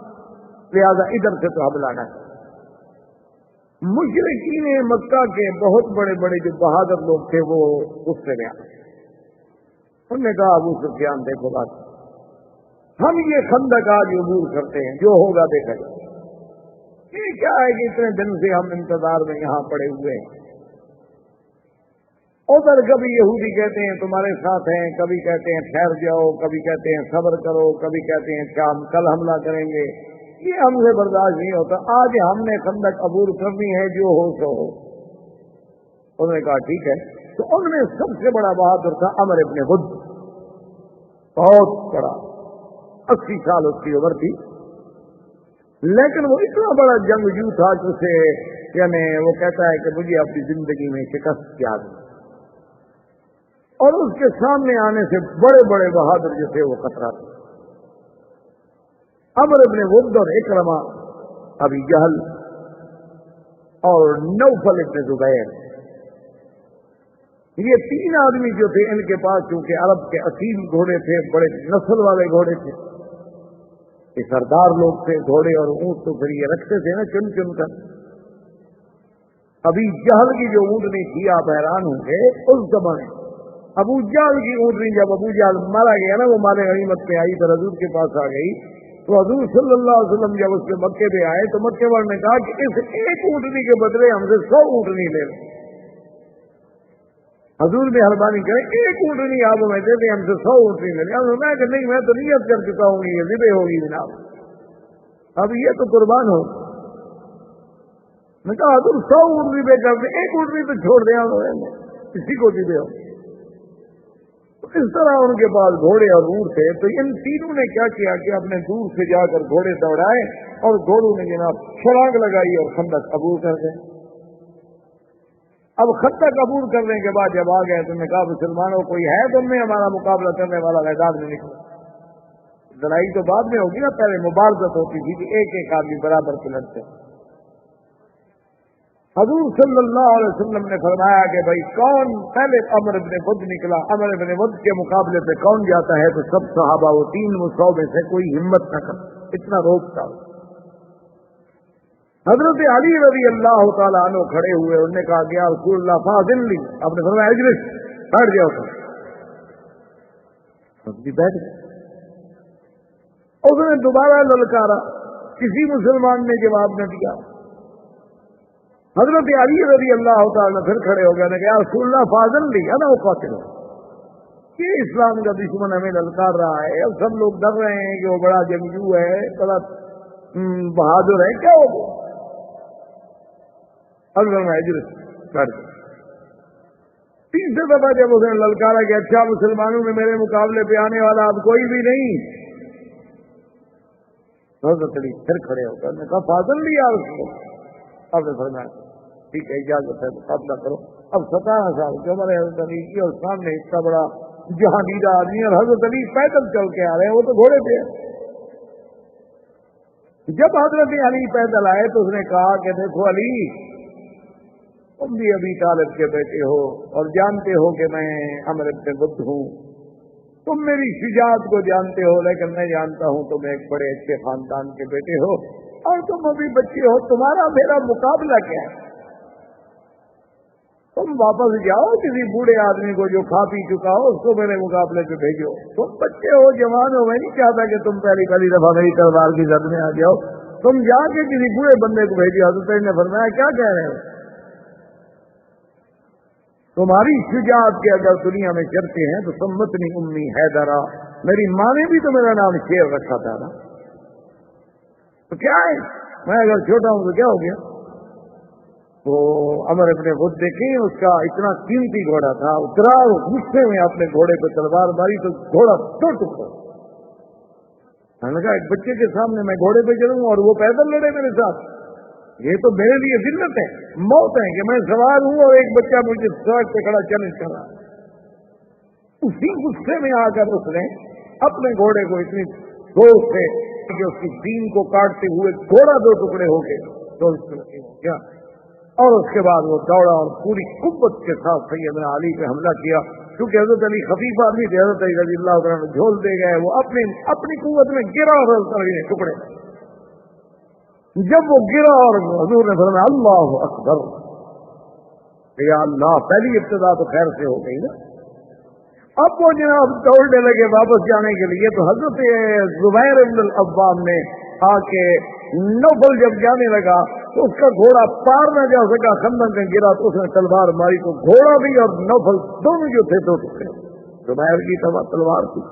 لہٰذا ادھر سے تو حملہ نہ کریں۔ مشرکین مکہ کے بہت بڑے بڑے جو بہادر لوگ تھے وہ غصے میں آئے، انہوں نے کہا ابو سفیان دیکھو بات، ہم یہ خندق آج عبور کرتے ہیں، جو ہوگا دیکھا جائے، یہ کیا ہے کہ اتنے دن سے ہم انتظار میں یہاں پڑے ہوئے ہیں، ادھر کبھی یہودی کہتے ہیں تمہارے ساتھ ہیں، کبھی کہتے ہیں ٹھہر جاؤ، کبھی کہتے ہیں صبر کرو، کبھی کہتے ہیں شام کل حملہ کریں گے، یہ ہم سے برداشت نہیں ہوتا، آج ہم نے خندق عبور کرنی ہے، جو ہو سو ہو۔ انہوں نے کہا ٹھیک ہے۔ تو ان میں سب سے بڑا بہادر تھا عمر ابن غد، بہت بڑا، 80 سال اس کی عمر تھی، لیکن وہ اتنا بڑا جنگجو تھا کہ اسے یعنی وہ کہتا ہے کہ مجھے اپنی زندگی میں شکست کیا دی، اور اس کے سامنے آنے سے بڑے بڑے بہادر جو تھے وہ خطرہ تھے۔ عمر ابن غد اور اکرمہ، ابی جہل اور نوفل ابن زبیر، یہ 3 آدمی جو تھے ان کے پاس چونکہ عرب کے اصیل گھوڑے تھے، بڑے نسل والے گھوڑے تھے، یہ سردار لوگ تھے، گھوڑے اور اونٹ تو پھر یہ رکھتے تھے نا چن چن کر۔ ابھی جہل کی جو اونٹنی تھی آپ حیران ہوں گے، اس زمانے ابو جہل کی اونٹنی جب ابو جہل مارا گیا نا، وہ مال غنیمت پہ آئی تو حضور کے پاس آ گئی، تو حضور صلی اللہ علیہ وسلم جب اس کے مکے پہ آئے تو مکے والوں نے کہا کہ اس ایک اونٹنی کے بدلے ہم سے 100 اونٹنی لے لیں، حضور مہربانی کریں ایک اونٹنی آپ ہمیں دے دیں، ہم سے 100 اونٹنی لے لیں۔ میں کہ نہیں، میں تو نیت کر چکا ہوں یہ ذبح ہوگی جناب، اب یہ تو قربان ہو۔ میں کہا حضور 100 اونٹنی پہ کر دیں، ایک اونٹنی تو چھوڑ دیں، کسی کو ذبح ہو۔ اس طرح ان کے پاس گھوڑے اور اونٹ تھے، تو ان تینوں نے کیا کیا کہ اپنے دور سے جا کر گھوڑے دوڑائے اور گھوڑوں نے جناب چھلانگ لگائی اور خندق عبور کر گئے۔ اب خندق عبور کرنے کے بعد جب آ گئے تو نے کہا مسلمانوں کوئی ہے تم میں ہمارا مقابلہ کرنے والا؟ میدان میں نکلا۔ لڑائی تو بعد میں ہوگی نا، پہلے مبارزت ہوتی تھی کہ ایک ایک آدمی برابر سے لڑتے۔ حضور صلی اللہ علیہ وسلم نے فرمایا کہ بھائی کون پہلے عمر بن بدھ نکلا، عمر بن بدھ کے مقابلے پہ کون جاتا ہے؟ تو سب صحابہ وہ 300 میں سے کوئی ہمت نہ کر، اتنا روکتا۔ حضرت علی رضی اللہ تعالیٰ عنہ کھڑے ہوئے، انہوں نے کہا کہ یا رسول اللہ فاضل لی، آپ نے فرمایا اجلس، بیٹھ جاؤ۔ سب بھی بیٹھ گئے۔ اس نے دوبارہ للکارا، کسی مسلمان نے جواب نہ دیا۔ حضرت علی رضی اللہ تعالیٰ پھر کھڑے ہو گئے، نے کہا یا رسول اللہ فاضل لی انا اقاتل، یہ اسلام کا دشمن ہمیں للکار رہا ہے، اب سب لوگ ڈر رہے ہیں کہ وہ بڑا جنگجو ہے، بڑا بہادر ہے، کیا ہو گیا؟ حضرت اجلس، بیٹھ گئے۔ تیسرے دفعہ جب اس نے للکارا کہ اچھا مسلمانوں میں میرے مقابلے پہ آنے والا اب کوئی بھی نہیں، حضرت علی پھر کھڑے ہو کر نے کہا فاضل لی یا رسول اللہ، آپ نے فرمایا ٹھیک ہے اجازت ہے، مقابلہ کرو۔ اب 17 سال کی عمر ہے حضرت علی کی، اور سامنے اتنا بڑا جہانگیرہ آدمی، اور حضرت علی پیدل چل کے آ رہے ہیں، وہ تو گھوڑے پہ ہے۔ جب حضرت علی پیدل آئے تو اس نے کہا کہ دیکھو علی، تم بھی ابھی طالب کے بیٹے ہو اور جانتے ہو کہ میں عمر بن بدھ ہوں، تم میری شجاعت کو جانتے ہو، لیکن میں جانتا ہوں تم ایک بڑے اچھے خاندان کے بیٹے ہو اور تم ابھی بچے ہو، تمہارا میرا مقابلہ کیا ہے؟ تم واپس جاؤ، کسی بوڑھے آدمی کو جو کھا پی چکا ہو اس کو میرے مقابلے پہ بھیجو، تم بچے ہو، جوان ہو، میں نہیں چاہتا کہ تم پہلی دفعہ میری تلوار کی زد میں آ جاؤ، تم جا کے کسی بوڑھے بندے کو بھیجو۔ حضرت نے فرمایا کیا کہہ رہے ہو؟ تمہاری شجاعت کے اگر دنیا میں چرچے ہیں تو سمتنی امی حیدرا، میری ماں نے بھی تو میرا نام شیر رکھا تھا نا، تو کیا ہے، میں اگر چھوٹا ہوں تو کیا ہو گیا؟ تو عمر ابن بدھ دیکھیں، اس کا اتنا قیمتی گھوڑا تھا، اترا غصے میں اپنے گھوڑے پہ تلوار ماری تو گھوڑا ٹوٹ گیا۔ میں نے کہا ایک بچے کے سامنے میں گھوڑے پہ چلوں اور وہ پیدل لڑے میرے ساتھ، یہ تو میرے لیے ذلت ہے، موت ہے کہ میں سوار ہوں اور ایک بچہ مجھے سڑک پہ کھڑا چیلنج کر رہا ہے۔ اسی غصے میں آ کر اس نے اپنے گھوڑے کو اتنی زور سے کہ اس کی سین کو کاٹتے ہوئے گھوڑا 2 ٹکڑے ہو گئے، تو اس کو کیا، اور اس کے بعد وہ دوڑا اور پوری قوت کے ساتھ سیدنا علی پہ حملہ کیا۔ کیونکہ حضرت علی خفیف آدمی تھے، حضرت علی رضی اللہ عنہ جھول دے گئے، وہ اپنی قوت میں گرا اور ٹکڑے۔ جب وہ گرا اور حضور نے فرمایا اللہ اکبر، یا اللہ، پہلی ابتدا تو خیر سے ہو گئی نا۔ اب وہ جناب دوڑنے لگے واپس جانے کے لیے، تو حضرت زبیر بن العوام نے آ کے نوفل جب جانے لگا تو اس کا گھوڑا پار نہ جا سکا، خندق میں گرا تو اس نے تلوار ماری تو گھوڑا بھی اور نوفل دونوں جو تھے 2 ٹکڑے۔ زبیر کی تلوار تھی،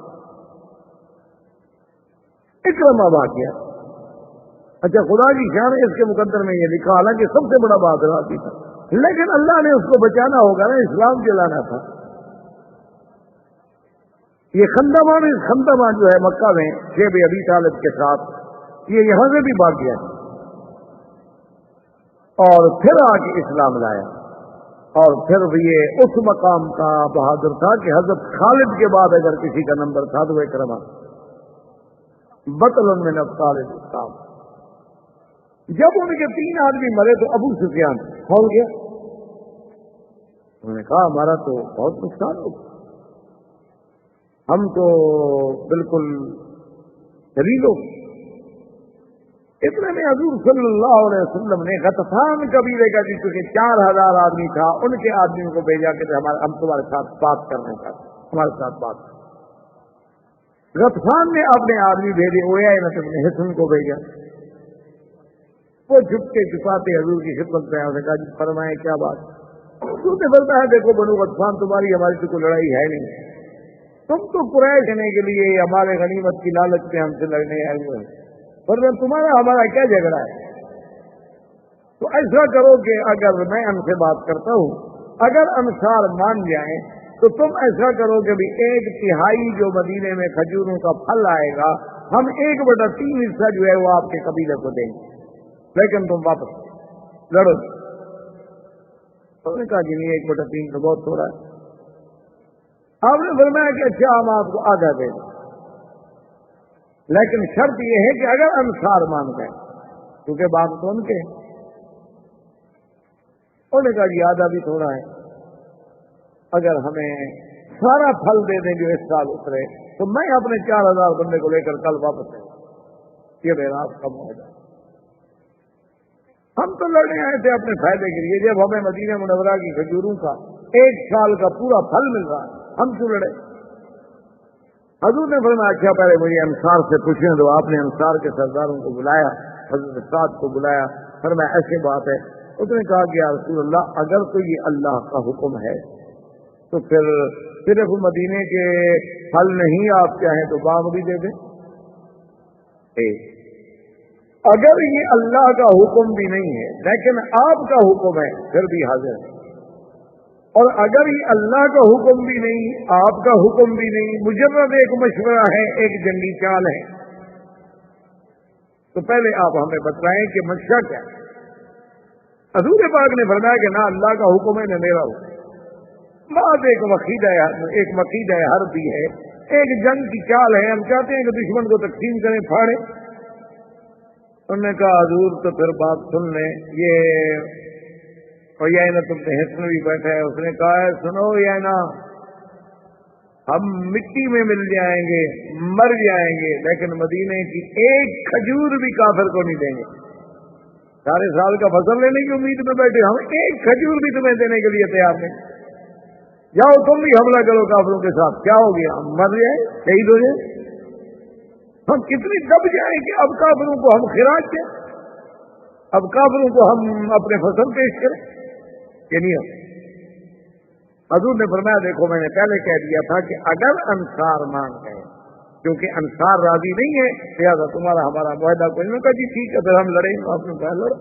اکرمہ بھاگ گیا۔ اچھا، خدا کی شان ہے، اس کے مقدر میں یہ لکھا، حالانکہ سب سے بڑا بہادر آدمی تھا، لیکن اللہ نے اس کو بچانا ہوگا نا، اسلام چلانا تھا۔ یہ خندمان جو ہے مکہ میں شیب ابی طالب کے ساتھ، یہ یہاں سے بھی بھاگ گیا اور پھر آ کے اسلام لایا، اور پھر یہ اس مقام کا بہادر تھا کہ حضرت خالد کے بعد اگر کسی کا نمبر تھا تو وہ اکرمہ، بطل من ابطال الاسلام۔ جب ان کے 3 آدمی مرے تو ابو سفیان کھول گیا، انہوں نے کہا ہمارا تو بہت نقصان ہو، ہم تو بالکل ذلیل ہو۔ اتنے میں حضور صلی اللہ علیہ وسلم نے غطفان قبیلے کا جس کے 4000 آدمی تھا، ان کے آدمیوں کو بھیجا کہ ہم تمہارے ساتھ بات کرنا چاہتے ہیں، ہمارے ساتھ بات۔ غطفان نے اپنے آدمی بھیجے، ابن حصن کو بھیجا، وہ چھپتے چھپاتے حضور کی خدمت میں آنے کا فرمائے کیا بات؟ تو بولتا ہے دیکھو بنو غطفان، تمہاری ہماری تو کوئی لڑائی ہے نہیں، تم تو قریش لینے کے لیے ہمارے غنیمت کی لالچ میں ہم سے لڑنے آئے ہوئے ہیں، پر تمہارا ہمارا کیا جھگڑا ہے؟ تو ایسا کرو کہ اگر میں ان سے بات کرتا ہوں، اگر انصار مان جائیں تو تم ایسا کرو کہ بھی 1/3 جو مدینے میں کھجوروں کا پھل آئے گا، ہم 1/3 حصہ جو ہے وہ آپ کے قبیلے کو دیں گے، لیکن تم واپس لڑو۔ تو نے کہا جی نہیں، 1/3 تو بہت تھوڑا ہے۔ آپ نے فرمایا کہ اچھا ہم آپ کو آدھا دیں گے، لیکن شرط یہ ہے کہ اگر انصار مان گئے، کیونکہ بات تو ان کے، انہوں نے کہا جی آدھا بھی تھوڑا ہے، اگر ہمیں سارا پھل دے دیں جو اس سال اترے تو میں اپنے 4000 بندے کو لے کر کل واپس آؤں، یہ میرا آپ کا معاہدہ۔ ہم تو لڑنے آئے تھے اپنے فائدے کے لیے، جب ہمیں مدینہ منورہ کی کھجوروں کا 1 سال کا پورا پھل مل رہا ہے ہم کیوں لڑے؟ حضور نے فرمایا اچھا پہلے مجھے انصار سے پوچھیں، تو آپ نے انصار کے سرداروں کو بلایا، حضرت سعد کو بلایا، فرمایا ایسی بات ہے۔ اس نے کہا کہ یا رسول اللہ اگر تو یہ اللہ کا حکم ہے تو پھر صرف مدینے کے پھل نہیں، آپ چاہیں تو باغ بھی دے دیں۔ اگر یہ اللہ کا حکم بھی نہیں ہے لیکن آپ کا حکم ہے پھر بھی حاضر ہے، اور اگر یہ اللہ کا حکم بھی نہیں آپ کا حکم بھی نہیں، مجرد ایک مشورہ ہے، ایک جنگی چال ہے، تو پہلے آپ ہمیں بتلائیں کہ منشا کیا ہے۔ حضور پاک نے فرمایا کہ نہ اللہ کا حکم ہے نہ میرا حکم، بات ایک مقیدہ حربی ہے، ایک جنگ کی چال ہے، ہم چاہتے ہیں کہ دشمن کو تقسیم کریں، پھاڑیں۔ انہوں نے کہا حضور تو پھر بات سن لیں، یہ اور یہ نا تم نے حسن بھی بیٹھا ہے، اس نے کہا ہے سنو یہ نا ہم مٹی میں مل جائیں گے، مر جائیں گے، لیکن مدینے کی ایک کھجور بھی کافر کو نہیں دیں گے۔ سارے سال کا فصل لینے کی امید میں بیٹھے، ہم ایک کھجور بھی تمہیں دینے کے لیے تیار نہیں۔ جاؤ تم بھی حملہ کرو کافروں کے ساتھ، کیا ہو گیا؟ ہم مر جائیں، شہید ہو جائیں، ہم کتنی دب جائیں کہ اب کافروں کو ہم خراج دیں، اب کافروں کو ہم اپنے فصل پیش کریں، یہ نہیں ہوتا۔ حضور نے فرمایا دیکھو میں نے پہلے کہہ دیا تھا کہ اگر انصار مان گئے، کیونکہ انصار راضی نہیں ہے لہٰذا تمہارا ہمارا معاہدہ کوئی نہیں۔ کہا جی ٹھیک ہے پھر ہم لڑیں گے، آپ نے کہا لڑو۔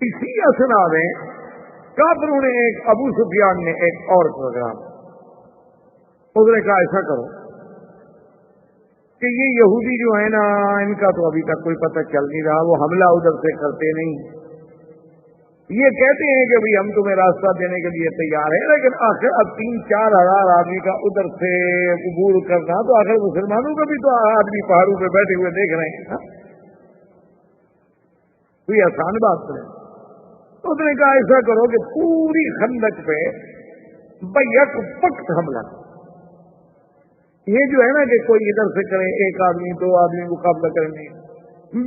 اسی اثنا میں کافروں نے ابو سفیان نے ایک اور پروگرام، اس نے کہا ایسا کرو کہ یہ یہودی جو ہے نا ان کا تو ابھی تک کوئی پتہ چل نہیں رہا، وہ حملہ ادھر سے کرتے نہیں، یہ کہتے ہیں کہ بھئی ہم تمہیں راستہ دینے کے لیے تیار ہیں، لیکن آخر اب 3-4 ہزار آدمی کا ادھر سے عبور کرنا تو آخر مسلمانوں کا بھی تو آدمی پہاڑوں پہ بیٹھے ہوئے دیکھ رہے ہیں، کوئی آسان بات نہیں۔ تو اس نے کہا ایسا کرو کہ پوری خندق پہ بیک وقت حملہ، یہ جو ہے نا کہ کوئی ادھر سے کرے، 1 آدمی 2 آدمی مقابلہ کریں،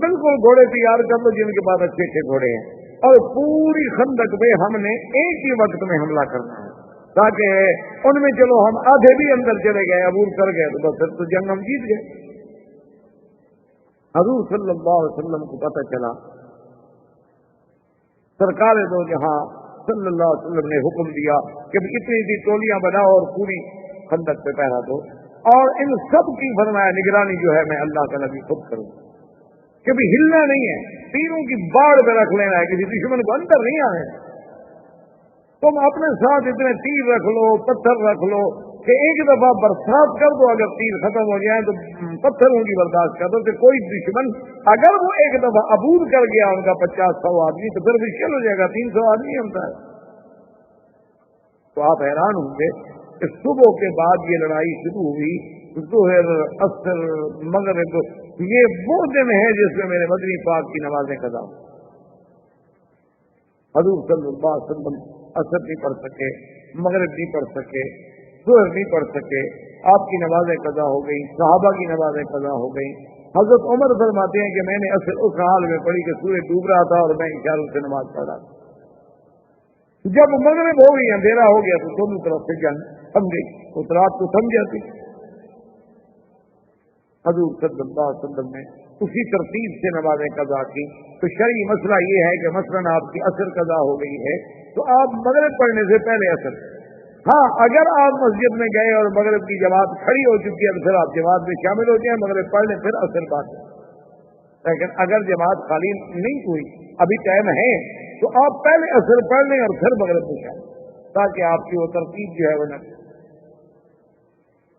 بالکل گھوڑے تیار کر لو جن کے پاس اچھے اچھے گھوڑے ہیں، اور پوری خندق پہ ہم نے ایک ہی وقت میں حملہ کرنا ہے، تاکہ ان میں چلو ہم آدھے بھی اندر چلے گئے، عبور کر گئے تو بس پھر تو جنگ ہم جیت گئے۔ حضور صلی اللہ علیہ وسلم کو پتہ چلا، سرکار دو جہاں صلی اللہ علیہ وسلم نے حکم دیا کہ اتنی ٹولیاں بناؤ اور پوری خندق پہ پہرا دو، اور ان سب کی فرمایا نگرانی جو ہے میں اللہ کا نبی خود کروں، کہ بھی ہلنا نہیں ہے، تیروں کی باڑ پہ رکھ لینا ہے، کسی دشمن کو اندر نہیں آنے۔ تم اپنے ساتھ اتنے تیر رکھ لو، پتھر رکھ لو کہ ایک دفعہ برسات کر دو، اگر تیر ختم ہو جائے تو پتھروں کی برداشت کر دو کہ کوئی دشمن اگر وہ ایک دفعہ عبور کر گیا ان کا 50-100 آدمی تو پھر مشکل ہو جائے گا، 300 آدمی ہوتا ہے۔ تو آپ حیران ہوں گے کہ صبح کے بعد یہ لڑائی شروع ہوئی، ظہر عصر مغرب، یہ وہ دن ہے جس میں میرے مدنی پاک کی نمازیں قضا ہوں۔ حضور صلی اللہ علیہ وسلم عصر نہیں پڑھ سکے، مغرب نہیں پڑھ سکے، ظہر نہیں پڑھ سکے، آپ کی نمازیں قضا ہو گئی، صحابہ کی نمازیں قضا ہو گئی۔ حضرت عمر فرماتے ہیں کہ میں نے عصر اس حال میں پڑھی کہ سورج ڈوب رہا تھا اور میں اشاروں سے نماز پڑھ رہا تھا۔ جب مغرب ہو گئی، اندھیرا ہو گیا تو دونوں طرف سے جنگ تھم گئی، اس رات کو تھم جاتی۔ حضور صلی اللہ علیہ وسلم نے اسی ترتیب سے نمازیں قضا کی۔ تو شرعی مسئلہ یہ ہے کہ مثلاً آپ کی عصر قضا ہو گئی ہے تو آپ مغرب پڑھنے سے پہلے عصر، ہاں اگر آپ مسجد میں گئے اور مغرب کی جماعت کھڑی ہو چکی ہے تو پھر آپ جماعت میں شامل ہو جائیں، مغرب پڑھ لیں پھر عصر بعد۔ لیکن اگر جماعت خالی نہیں ہوئی، ابھی ٹائم ہے، تو آپ پہلے عصر پڑھ لیں اور پھر مغرب میں شامل، تاکہ آپ کی وہ ترتیب جو ہے وہ نہ۔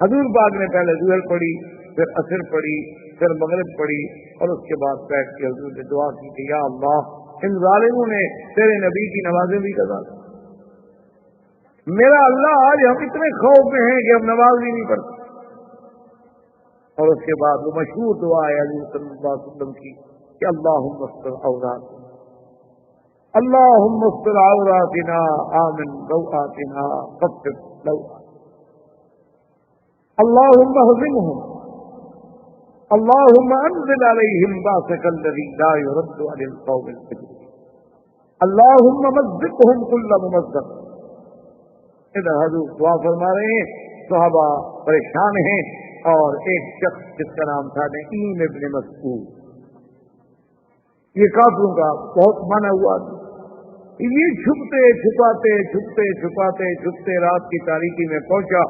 حضور پاک نے پہلے ظہر پڑھی، پھر عصر پڑھی، پھر مغرب پڑھی، اور اس کے بعد بیٹھ کے حضور نے دعا کی کہ یا اللہ ان ظالموں نے تیرے نبی کی نمازیں بھی قضا کی، میرا اللہ آج ہم اتنے خوف میں ہیں کہ ہم نماز بھی نہیں پڑھتے۔ اور اس کے بعد وہ مشہور دعا ہے حضور صلی اللہ علیہ وسلم کی کہ اللہم استر عورات، اللهم استر عوراتنا آمن روآتنا خفف لوآتنا اللهم اهزمهم اللهم انزل عليهم باسك الذي لا يرد عن القوم الكافرين اللهم مزقهم كل ممزق. ادھر حضور دعا فرما رہے ہیں، صحابہ پریشان ہیں، اور ایک شخص جس کا نام تھا نعیم ابن مسعود، یہ کافروں کا بہت مانا ہوا، یہ چھپتے چھپاتے رات کی تاریکی میں پہنچا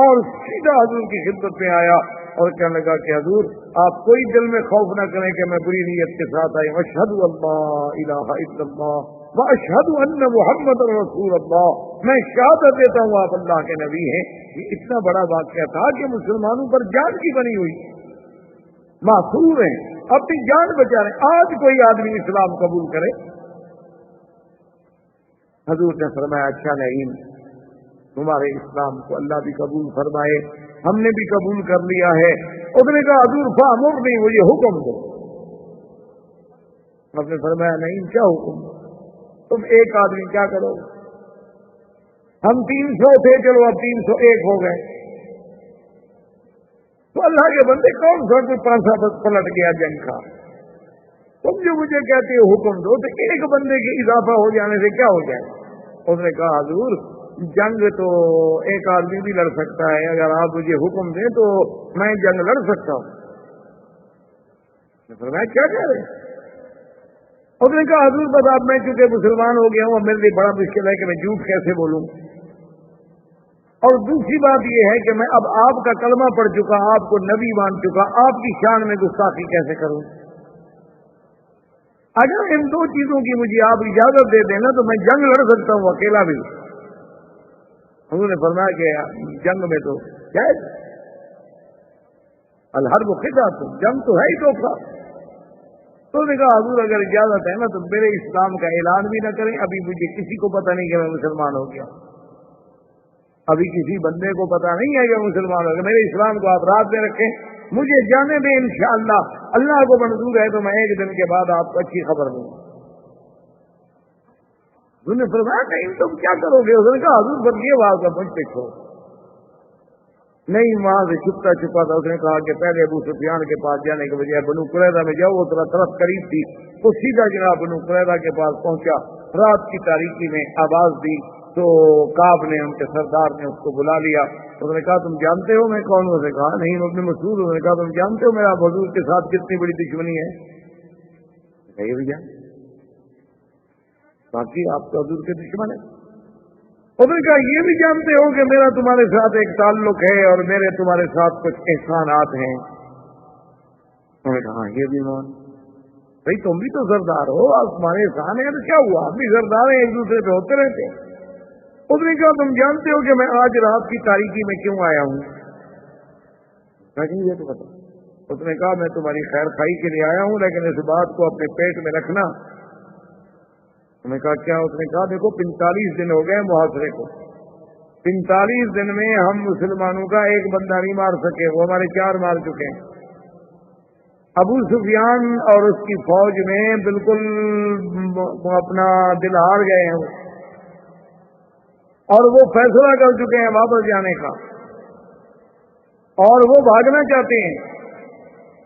اور سیدھا حضور کی خدمت میں آیا اور کہنے لگا کہ حضور آپ کوئی دل میں خوف نہ کریں کہ میں بری نیت کے ساتھ آئی، اشہد اللہ الہ الا اللہ واشہد ان محمد رسول اللہ، میں شہادت دیتا ہوں آپ اللہ کے نبی ہیں. یہ اتنا بڑا واقعہ تھا کہ مسلمانوں پر جان کی بنی ہوئی، معصوم ہیں، اپنی جان بچا رہے ہیں. آج کوئی آدمی اسلام قبول کرے، حضور نے فرمایا اچھا نعیم تمہارے اسلام کو اللہ بھی قبول فرمائے، ہم نے بھی قبول کر لیا ہے. اس نے کہا حضور فامر نہیں، مجھے حکم دو. آپ نے فرمایا نعیم کیا حکم، تم ایک آدمی کیا کرو، ہم 300 تھے، چلو اب 301 ہو گئے. تو اللہ کے بندے کون سا کوئی پانسا پلٹ گیا جنگ کا، تم جو مجھے کہتے ہو حکم دو، تو ایک بندے کے اضافہ ہو جانے سے کیا ہو جائے. اس نے کہا حضور جنگ تو ایک آدمی بھی لڑ سکتا ہے، اگر آپ مجھے حکم دیں تو میں جنگ لڑ سکتا ہوں. میں کیا کہہ رہے ہیں. اس نے کہا حضور بس اب میں چونکہ مسلمان ہو گیا ہوں، اب میرے لیے بڑا مشکل ہے کہ میں جھوٹ کیسے بولوں، اور دوسری بات یہ ہے کہ میں اب آپ کا کلمہ پڑھ چکا، آپ کو نبی مان چکا، آپ کی شان میں گستاخی کیسے کروں. اگر ان دو چیزوں کی مجھے آپ اجازت دے دینا تو میں جنگ لڑ سکتا ہوں اکیلا بھی. حضور نے فرمایا کہ جنگ میں تو جائز، الحرب خدعۃ، جنگ تو ہے ہی دھوکہ. تو نے کہا حضور اگر اجازت ہے نا تو میرے اسلام کا اعلان بھی نہ کریں، ابھی مجھے کسی کو پتہ نہیں کہ میں مسلمان ہو گیا، ابھی کسی بندے کو پتہ نہیں ہے کہ مسلمان ہو گیا، میرے اسلام کو آپ رات میں رکھیں، مجھے جانے دیں، انشاءاللہ اللہ کو منظور ہے تو میں ایک دن کے بعد آپ کو اچھی خبر دوں. انہوں نے فرمایا نہیں تم کیا کرو گے. اس نے کہا حضور بس یہ بات مجھ پہ چھوڑ. نہیں وہاں سے چھپتا چھپا تھا. اس نے کہا کہ پہلے ابو سفیان کے پاس جانے کے بجائے بنو قریظہ میں جاؤ، وہ ذرا طرف قریب تھی، تو سیدھا جناب بنو قریظہ کے پاس پہنچا. رات کی تاریکی میں آواز دی تو کعب نے، ان کے سردار نے اس کو بلا لیا. اس نے کہا تم جانتے ہو میں کون ہوں؟ اس نے کہا نہیں ابن مسعود. اس نے کہا تم جانتے ہو میرا حضور کے ساتھ کتنی بڑی دشمنی ہے؟ کہیے بھیا باقی آپ تو حضور کے دشمن ہیں. اس نے کہا یہ بھی جانتے ہو کہ میرا تمہارے ساتھ ایک تعلق ہے اور میرے تمہارے ساتھ کچھ احسانات ہیں؟ انہوں نے کہا یہ بھی مان. بھائی تم بھی تو سردار ہو، آپ تمہارے احسان ہیں تو کیا ہوا، آپ بھی سردار ہیں، ایک دوسرے پہ ہوتے رہتے ہیں. اس نے کہا تم جانتے ہو کہ میں آج رات کی تاریکی میں کیوں آیا ہوں؟ یہ تو بتا. اس نے کہا میں تمہاری خیر خائی کے لیے آیا ہوں، لیکن اس بات کو اپنے پیٹ میں رکھنا. انہوں نے کہا کیا؟ اس نے کہا دیکھو 45 دن ہو گئے محاصرے کو، 45 دن میں ہم مسلمانوں کا ایک بندہ نہیں مار سکے، وہ ہمارے 4 مار چکے ہیں. ابو سفیان اور اس کی فوج میں بالکل اپنا دل ہار گئے ہیں اور وہ فیصلہ کر چکے ہیں واپس جانے کا، اور وہ بھاگنا چاہتے ہیں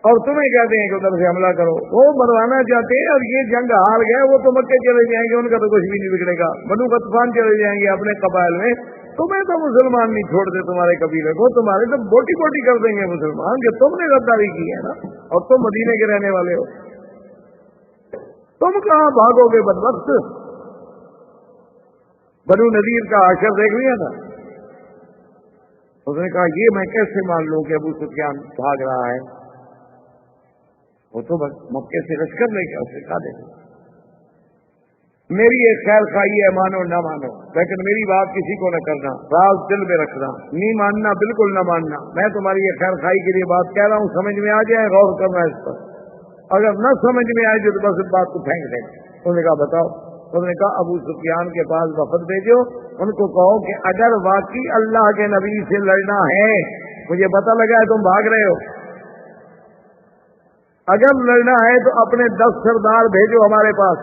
اور تمہیں کہتے ہیں کہ ادھر سے حملہ کرو. وہ مروانا چاہتے ہیں اور یہ جنگ ہار گئے، وہ تو مکے چلے جائیں گے، ان کا تو کچھ بھی نہیں بگڑے گا. بنو غطفان چلے جائیں گے اپنے قبائل میں، تمہیں تو مسلمان نہیں چھوڑتے تمہارے قبیلے کو، تمہارے تو بوٹی بوٹی کر دیں گے مسلمان کہ تم نے غداری کی ہے نا، اور تم مدینے کے رہنے والے ہو، تم کہاں بھاگو گے بدبخت. بنو نذیر کا حشر دیکھ لیا تھا. اس نے کہا یہ میں کیسے مان لوں کہ ابو سفیان بھاگ رہا ہے، وہ تو بس مکے سے لشکر لے کے اسے کھا دے. میری ایک خیر خواہی ہے، مانو نہ مانو، لیکن میری بات کسی کو نہ کرنا، راز دل میں رکھنا، نہیں ماننا بالکل نہ ماننا. میں تمہاری یہ خیر خواہی کے لیے بات کہہ رہا ہوں، سمجھ میں آ جائے غور کرنا اس پر، اگر نہ سمجھ میں آئے تو بس اس بات کو پھینک دیں. انہوں نے کہا بتاؤ. انہوں نے کہا ابو سفیان کے پاس وفد بھیجو، ان کو کہو کہ اگر واقعی اللہ کے نبی سے لڑنا ہے، مجھے پتہ لگا ہے تم بھاگ رہے ہو، اگر لڑنا ہے تو اپنے 10 سردار بھیجو ہمارے پاس،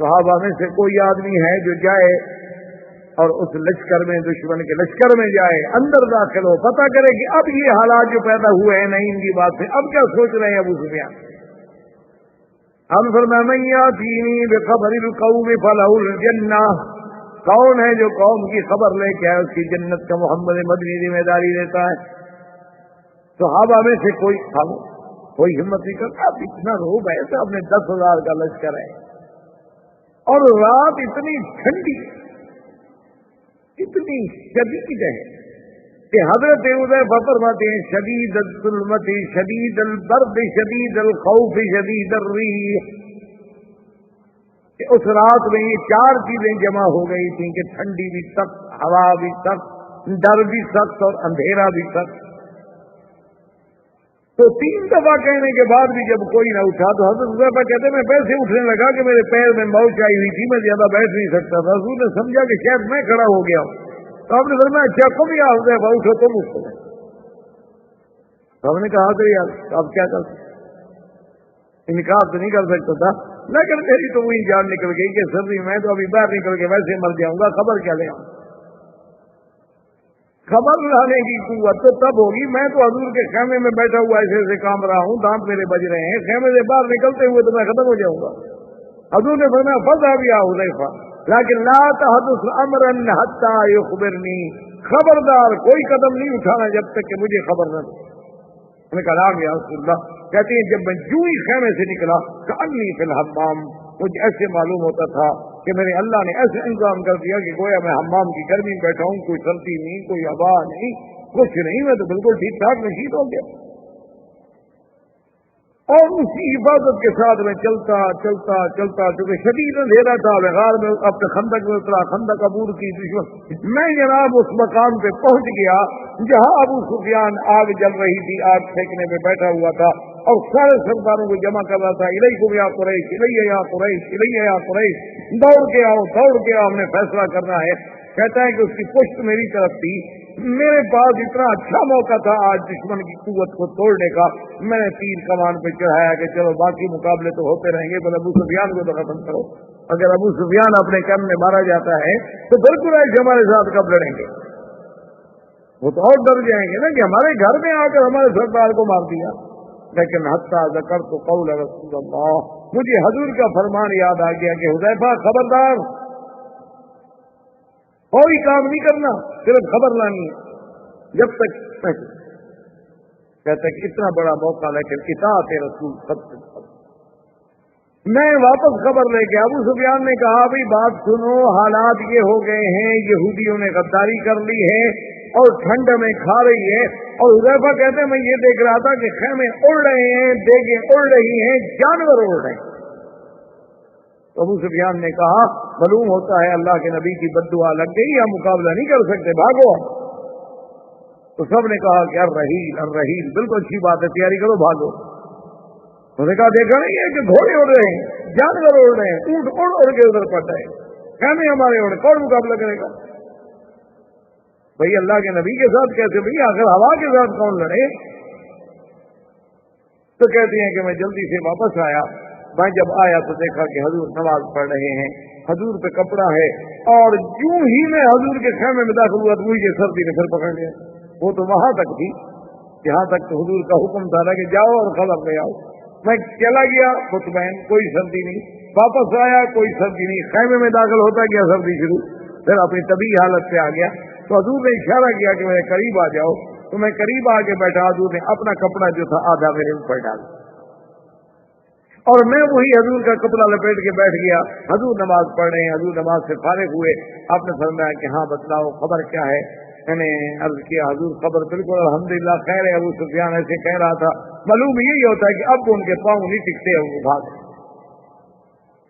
صحابہ میں سے کوئی آدمی ہے جو جائے اور اس لشکر میں، دشمن کے لشکر میں جائے، اندر داخل ہو، پتہ کرے کہ اب یہ حالات جو پیدا ہوئے ہیں نہیں ان کی بات سے، اب کیا سوچ رہے ہیں ابو سفیان؟ ہم فرمایا من یاتینی بخبر القوم فلہ الجنہ، کون ہے جو قوم کی خبر لے کے آئے اس کی جنت کا محمد مدنی ذمہ داری دیتا ہے۔ صحابہ میں سے کوئی ہمت نہیں کرتا، اب اتنا روب ہے صاحب نے 10,000 کا لشکر ہے اور رات اتنی ٹھنڈی اتنی شدید ہے کہ حضرت حذیفہ فرماتے ہیں شدید الظلمت شدید البرد شدید الخوف شدید الریح، کہ اس رات میں یہ 4 چیزیں جمع ہو گئی تھیں کہ ٹھنڈی بھی سخت، ہوا بھی سخت، ڈر بھی سخت اور اندھیرا بھی سخت۔ تو 3 دفعہ کہنے کے بعد بھی جب کوئی نہ اٹھا تو حضرت حذیفہ کہتے میں پیسے اٹھنے لگا کہ میرے پیر میں موچ آئی ہوئی تھی، میں زیادہ بیٹھ نہیں سکتا تھا۔ حضور نے سمجھا کہ شاید میں کھڑا ہو گیا ہوں، تو آپ نے فرمایا اچھا تم یا حذیفہ اٹھو تم اٹھو۔ تو ہم نے کہا کہ یار اب کیا کر سکتے، انکار تو نہیں کر سکتا تھا، لیکن میری تو وہی جان نکل گئی کہ سردی میں تو ابھی باہر نکل کے ویسے مر جاؤں گا، خبر کیا لے آؤں۔ خبر لانے کی قوت تو تب ہوگی، میں تو حضور کے خیمے میں بیٹھا ہوا ایسے ایسے کام رہا ہوں، دانت میرے بج رہے ہیں، خیمے سے باہر نکلتے ہوئے تو میں ختم ہو جاؤں گا۔ حضور نے فرمایا فذهب یا حذیفہ لیکن لا تحدث امرا حتى يخبرني، خبردار کوئی قدم نہیں اٹھانا جب تک کہ مجھے خبر نہ دے۔ میں نے کہا نام یا رسول اللہ، کہتے ہیں جب میں جو ہی خیمے سے نکلا کأنی فی الحمام، مجھے ایسے معلوم ہوتا تھا کہ میرے اللہ نے ایسے انتظام کر دیا کہ گویا میں حمام کی گرمی میں بیٹھا ہوں، کوئی سردی نہیں، کوئی ہوا نہیں، کچھ نہیں، میں تو بالکل ٹھیک ٹھاک نشید ہو گیا۔ اور اسی حفاظت کے ساتھ میں چلتا چلتا چلتا، چونکہ شدید اندھیرا تھا، غار میں اپنے خندق میں اترا، خندق عبور کی دشمن، میں جناب اس مقام پہ پہنچ گیا جہاں ابو سفیان آگ جل رہی تھی، آگ پھینکنے پہ بیٹھا ہوا تھا اور سارے سرداروں کو جمع کر رہا تھا، الیکم یا قریش، الیہ یا قریش، الیہ یا قریش، دوڑ کے آؤ دوڑ کے آؤ، ہم نے فیصلہ کرنا ہے۔ کہتا ہے کہ اس کی پشت میری طرف تھی، میرے پاس اتنا اچھا موقع تھا آج دشمن کی قوت کو توڑنے کا، میں نے تیر کمان پہ چڑھایا کہ چلو باقی مقابلے تو ہوتے رہیں گے، بس ابو سفیان کو تو ختم کرو۔ اگر ابو سفیان اپنے کم میں مارا جاتا ہے تو پھر قریش ہمارے ساتھ کب لڑیں گے؟ وہ تو اور ڈر جائیں گے نا کہ ہمارے گھر میں آ کر ہمارے سردار کو مار دیا۔ لیکن حتیٰ ذکرت قول رسول اللہ، مجھے حضور کا فرمان یاد آ گیا کہ حذیفہ خبردار، کوئی کام نہیں کرنا، صرف خبر لانی ہے جب تک۔ کہتے کہ اتنا بڑا موقع لیکن اطاعت رسول سب سے میں واپس خبر لے کے ابو سفیان نے کہا بھائی بات سنو، حالات یہ ہو گئے ہیں، یہودیوں نے غداری کر لی ہے اور ٹھنڈ میں کھا رہی ہے، اور حذیفہ کہتے ہیں میں یہ دیکھ رہا تھا کہ خیمے اڑ رہے ہیں، دیگیں اڑ رہی ہیں، جانور اڑ رہے ہیں۔ ابو سفیان نے کہا معلوم ہوتا ہے اللہ کے نبی کی بد دعا لگ گئی، ہم مقابلہ نہیں کر سکتے، بھاگو۔ تو سب نے کہا کہ الرحیل الرحیل، بالکل اچھی بات ہے، تیاری کرو بھاگو۔ انہوں نے کہا دیکھا نہیں ہے کہ گھوڑے اڑ رہے ہیں، جانور اڑ رہے ہیں، اونٹ اڑ اڑ کے ادھر پڑ رہے ہیں، خیمے ہمارے اڑ، کون مقابلہ کرے گا؟ بھائی اللہ کے نبی کے ساتھ کیسے؟ بھائی آخر ہوا کے ساتھ کون لڑے؟ تو کہتے ہیں کہ میں جلدی سے واپس آیا، میں جب آیا تو دیکھا کہ حضور نماز پڑھ رہے ہیں، حضور پہ کپڑا ہے، اور یوں ہی میں حضور کے خیمے میں داخل ہوا تو مجھے سردی نے پھر پکڑ لیا۔ وہ تو وہاں تک تھی جہاں تک تو حضور کا حکم تھا کہ جاؤ اور خبر لے آؤ۔ میں چلا گیا مطمئن، کوئی سردی نہیں، واپس آیا کوئی سردی نہیں، خیمے میں داخل ہوتا گیا سردی شروع، پھر اپنی طبیعی حالت پہ آ گیا۔ تو حضور نے اشارہ کیا کہ میرے قریب آ جاؤ، تو میں قریب آ کے بیٹھا، حضور نے اپنا کپڑا جو تھا آدھا میرے اوپر ڈالا اور میں وہی حضور کا کپڑا لپیٹ کے بیٹھ گیا۔ حضور نماز پڑھ رہے ہیں، حضور نماز سے فارغ ہوئے، آپ نے فرمایا کہ ہاں بتلاؤ خبر کیا ہے؟ میں نے عرض کیا حضور خبر بالکل الحمدللہ خیر ہے۔ ابو سفیان ایسے کہہ رہا تھا، معلوم یہی ہوتا ہے کہ اب ان کے پاؤں نہیں ٹکتے ہیں، وہ بھاگ۔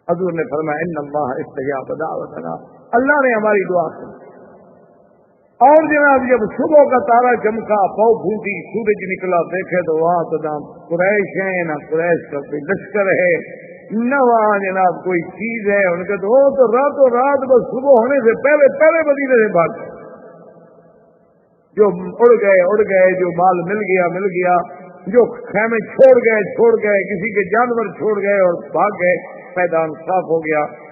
حضور نے فرمایا ان اللہ استجاب دعوتنا، اللہ نے ہماری دعا سنی۔ اور جناب جب صبح کا تارا چمکا، پاؤ پھوٹی، سورج نکلا، دیکھے تو وہاں تو نہ قریش ہے، نہ قریش کا کوئی لشکر ہے، نہ وہاں جناب کوئی چیز ہے۔ ان کے تو وہ تو راتوں رات بس صبح ہونے سے پہلے پہلے مدینے سے بھاگ گئے، جو اڑ گئے، جو مال مل گیا، جو خیمے چھوڑ گئے، کسی کے جانور چھوڑ گئے اور بھاگ گئے، میدان صاف ہو گیا۔